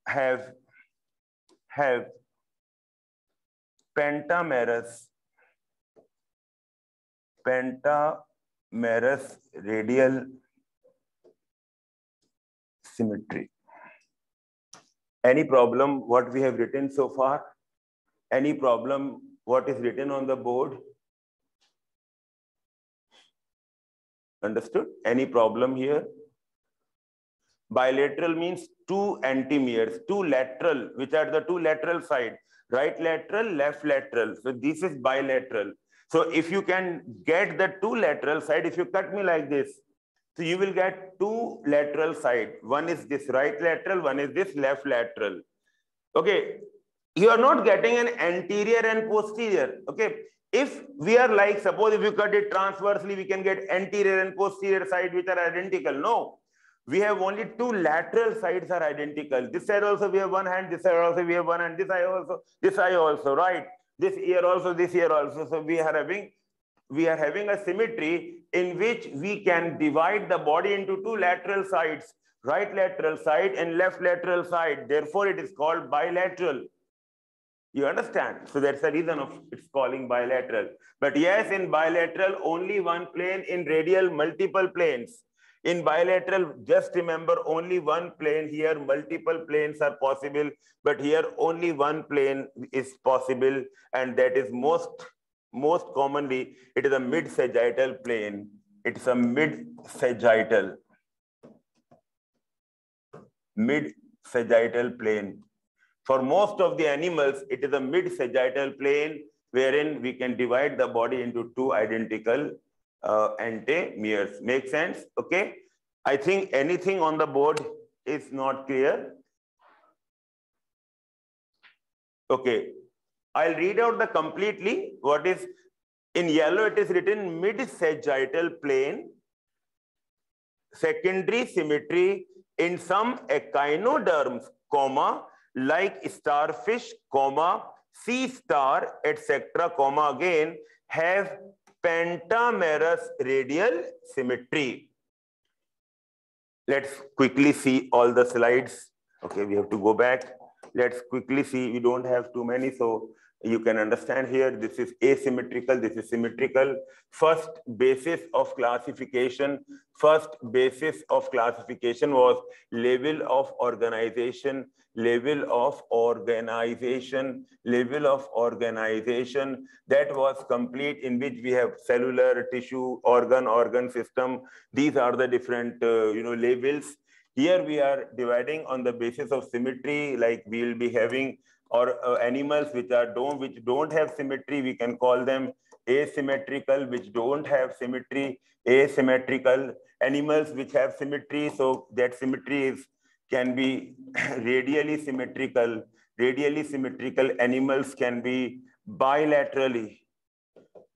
have Pentamerose radial symmetry. Any problem what we have written so far? Any problem what is written on the board? Understood? Any problem here? Bilateral means two antimeres, two lateral, which are the two lateral side, right lateral, left lateral. So this is bilateral. So if you can get the two lateral side, if you cut me like this, so you will get two lateral side. One is this right lateral, one is this left lateral. Okay, you are not getting an anterior and posterior. Okay, if we are like, suppose if you cut it transversely, we can get anterior and posterior side which are identical. No, we have only two lateral sides are identical. This side also we have one hand, this side also we have one hand, this eye also, right? This ear also, this ear also. So we are having a symmetry in which we can divide the body into two lateral sides, right lateral side and left lateral side. Therefore, it is called bilateral. You understand? So that's the reason of it's calling bilateral. But yes, in bilateral, only one plane. In radial, multiple planes. In bilateral, just remember only one plane. Here, multiple planes are possible, but here only one plane is possible, and that is most commonly, it is a mid-sagittal plane. It's a mid-sagittal plane. For most of the animals, it is a mid-sagittal plane wherein we can divide the body into two identical antimeres. Make sense? Okay. I think anything on the board is not clear. Okay. I'll read out the completely. What is in yellow? It is written mid-sagittal plane, secondary symmetry in some echinoderms, comma, like starfish, comma, sea star, etc., comma, again, have Pentamerose radial symmetry. Let's quickly see all the slides. Okay, we have to go back. Let's quickly see. We don't have too many, so you can understand here. This is asymmetrical, this is symmetrical. First basis of classification was level of organization. That was complete, in which we have cellular, tissue, organ system. These are the different levels. Here we are dividing on the basis of symmetry, like we will be having, or animals which don't have symmetry, we can call them asymmetrical, which don't have symmetry, asymmetrical. Animals which have symmetry, so that symmetry can be radially symmetrical. Radially symmetrical animals can be bilaterally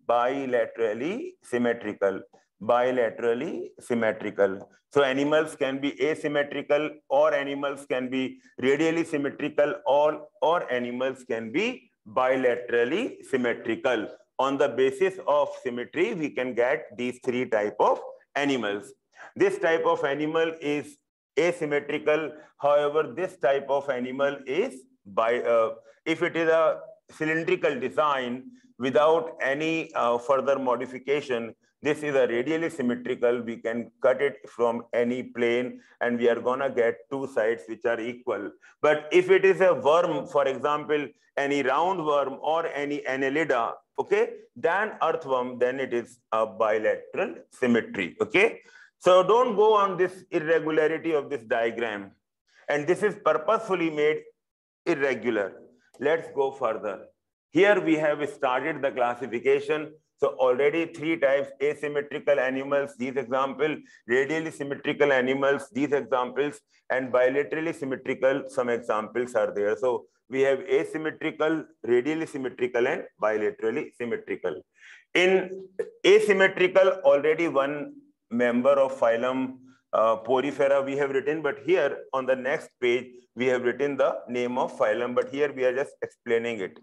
bilaterally symmetrical. Bilaterally symmetrical. So animals can be asymmetrical, or animals can be radially symmetrical, or animals can be bilaterally symmetrical. On the basis of symmetry, we can get these three types of animals. This type of animal is asymmetrical. However, this type of animal is if it is a cylindrical design without any further modification, this is a radially symmetrical. We can cut it from any plane and we are gonna get two sides which are equal. But if it is a worm, for example, any round worm or any annelida, okay, then earthworm, then it is a bilateral symmetry, okay? So don't go on this irregularity of this diagram. And this is purposefully made irregular. Let's go further. Here we have started the classification. So already three types: asymmetrical animals, these examples; radially symmetrical animals, these examples; and bilaterally symmetrical, some examples are there. So we have asymmetrical, radially symmetrical, and bilaterally symmetrical. In asymmetrical, already one member of phylum Porifera we have written, but here on the next page, we have written the name of phylum, but here we are just explaining it.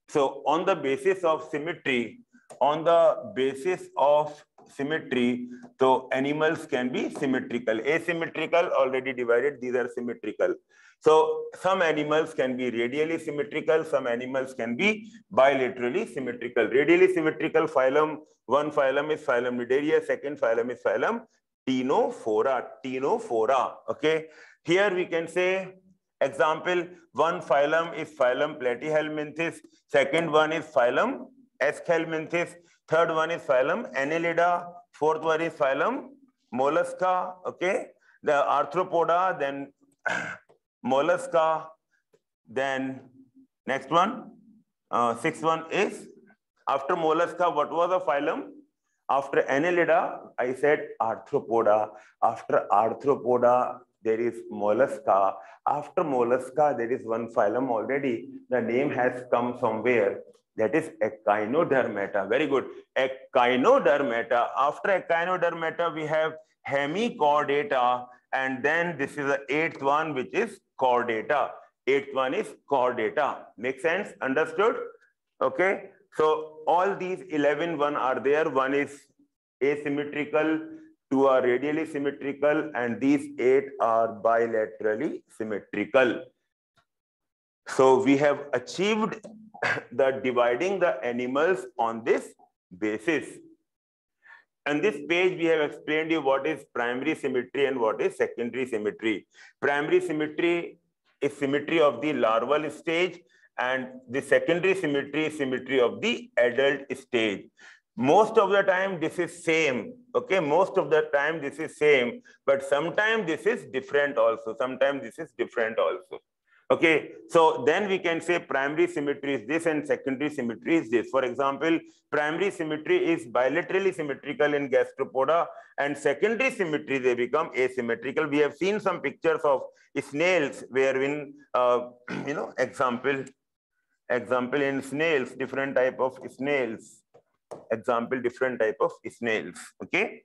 So on the basis of symmetry, so animals can be symmetrical. Asymmetrical, already divided, these are symmetrical. So some animals can be radially symmetrical, some animals can be bilaterally symmetrical. Radially symmetrical phylum, one phylum is phylum Nidaria, second phylum is phylum Ctenophora, okay? Here we can say, example, one phylum is phylum Platyhelminthes, second one is phylum Aschelminthes, third one is phylum Annelida, fourth one is phylum Mollusca, okay? The Arthropoda, then Mollusca, then next one, sixth one is, after Mollusca, what was the phylum? After Annelida, I said Arthropoda. After Arthropoda, there is Mollusca. After Mollusca, there is one phylum already. The name has come somewhere. That is Echinodermata. Very good. Echinodermata. After Echinodermata, we have Hemichordata. And then this is the eighth one, which is Chordata. Eighth one is Chordata. Make sense? Understood? Okay. So all these 11 are there. One is asymmetrical, two are radially symmetrical, and these 8 are bilaterally symmetrical. So we have achieved the dividing the animals on this basis. On this page, we have explained you what is primary symmetry and what is secondary symmetry. Primary symmetry is symmetry of the larval stage, and the secondary symmetry is symmetry of the adult stage. Most of the time this is same, okay? Most of the time this is same, but sometimes this is different also. Sometimes this is different also. Okay, so then we can say primary symmetry is this and secondary symmetry is this. For example, primary symmetry is bilaterally symmetrical in gastropoda, and secondary symmetry, they become asymmetrical. We have seen some pictures of snails wherein, example in snails, different type of snails. Example, different type of snails, okay?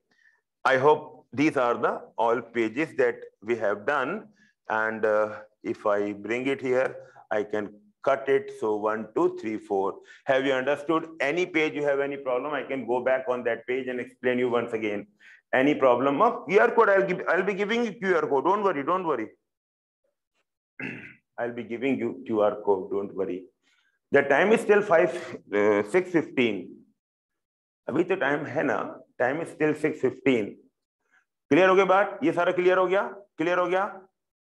I hope these are the all pages that we have done, and if I bring it here, I can cut it. So 1, 2, 3, 4. Have you understood any page? You have any problem? I can go back on that page and explain you once again. Any problem of QR code? I'll be giving you QR code. Don't worry, don't worry. I'll be giving you QR code. Don't worry. The time is still 6:15. अभी तो time है ना, time is still 6:15. Clear हो गया बात? ये सारा clear हो गया? क्लियर हो गया?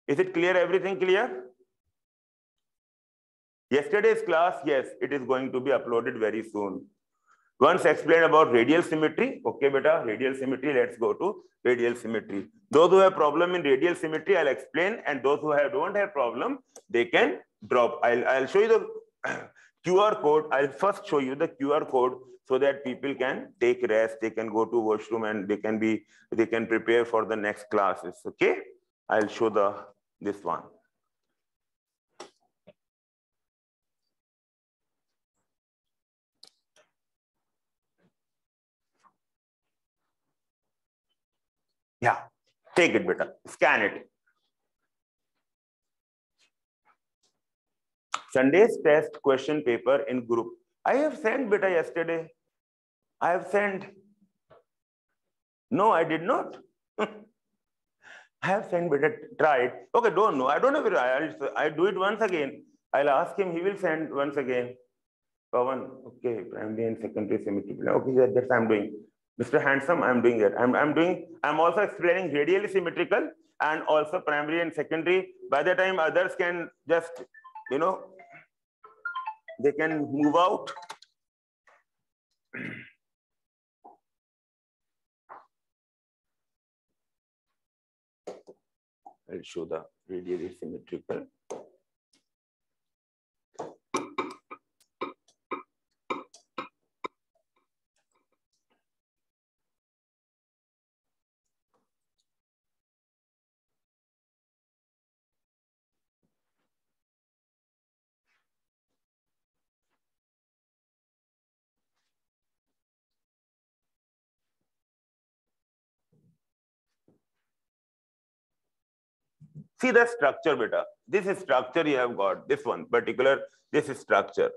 Is it clear? Everything clear? Yesterday's class, yes, it is going to be uploaded very soon. Once explained about radial symmetry. Okay, beta, radial symmetry. Let's go to radial symmetry. Those who have problem in radial symmetry, I'll explain, and those who don't have problem, they can drop. I'll show you the QR code. I'll first show you the QR code so that people can take rest, they can go to washroom, and they can prepare for the next classes. Okay, I'll show this one. Yeah, take it, beta. Scan it. Sunday's test question paper in group. I have sent, beta, yesterday. I have sent. No, I did not. I have sent, beta. Try it. Okay, don't know. I don't know. I'll do it once again. I'll ask him. He will send once again. Pawan, okay, primary and secondary symmetry. Okay, that's I'm doing. Mr. Handsome, I'm doing that. I'm also explaining radially symmetrical and also primary and secondary. By the time others can just, you know, they can move out. I'll show the radially symmetrical. See the structure, beta. This is structure you have got. This one particular, this is structure.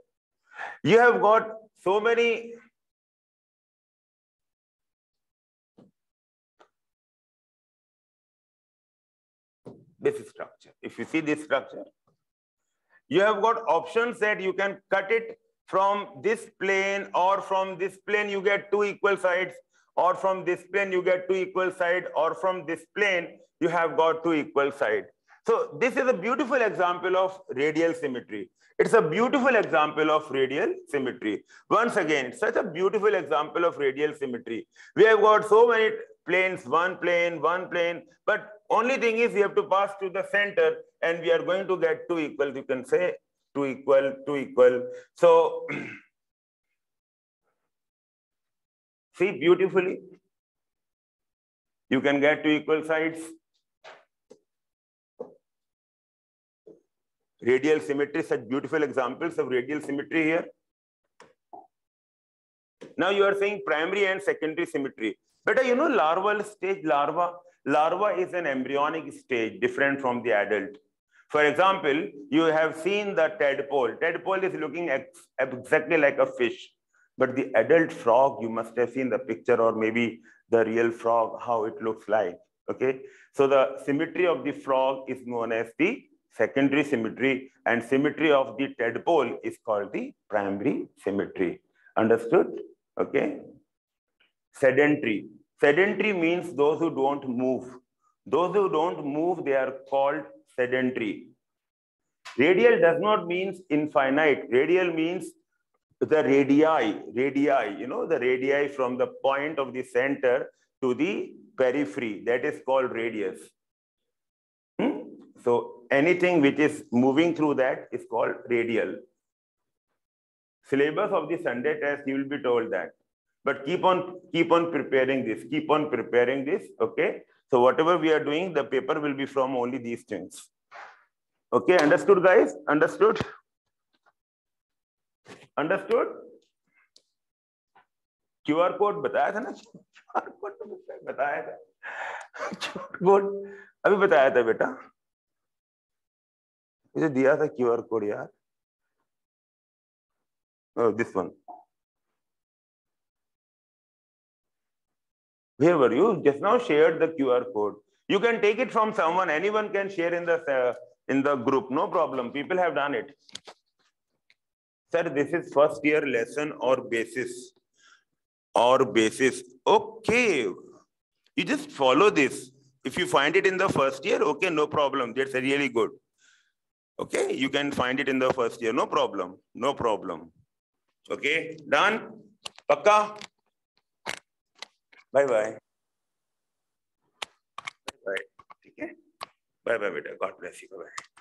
You have got so many. This is structure. If you see this structure, you have got options that you can cut it from this plane, or from this plane you get two equal sides, or from this plane you get two equal sides, or from this plane you have got two equal sides. So this is a beautiful example of radial symmetry. It's a beautiful example of radial symmetry. Once again, it's such a beautiful example of radial symmetry. We have got so many planes, one plane, but only thing is we have to pass to the center and we are going to get two equals. You can say two equal. So see beautifully, you can get two equal sides. Radial symmetry, such beautiful examples of radial symmetry here. Now you are saying primary and secondary symmetry. But you know larval stage, larva is an embryonic stage different from the adult. For example, you have seen the tadpole. Tadpole is looking exactly like a fish. But the adult frog, you must have seen the picture, or maybe the real frog, how it looks like. Okay. So the symmetry of the frog is known as the secondary symmetry, and symmetry of the tadpole is called the primary symmetry. Understood? Okay. Sedentary. Sedentary means those who don't move. Those who don't move, they are called sedentary. Radial does not mean infinite. Radial means the radii, you know, the radii from the point of the center to the periphery, that is called radius. So anything which is moving through that is called radial. Syllabus of the Sunday test, you will be told that. But keep on preparing this, okay? So whatever we are doing, the paper will be from only these things. Okay, understood, guys? Understood? Understood? QR code बताया था ना? QR code तो बताया था. QR code अभी बताया था बेटा. मुझे दिया था QR code यार. Oh, this one. Where were you? Just now shared the QR code. You can take it from someone. Anyone can share in the group. No problem. People have done it. Sir, this is first year lesson or basis. Okay. You just follow this. If you find it in the first year, okay, no problem. That's really good. Okay, you can find it in the first year. No problem. No problem. Okay, done? Pakka? Bye-bye. Bye. Okay? Bye-bye, beta. God bless you. Bye-bye.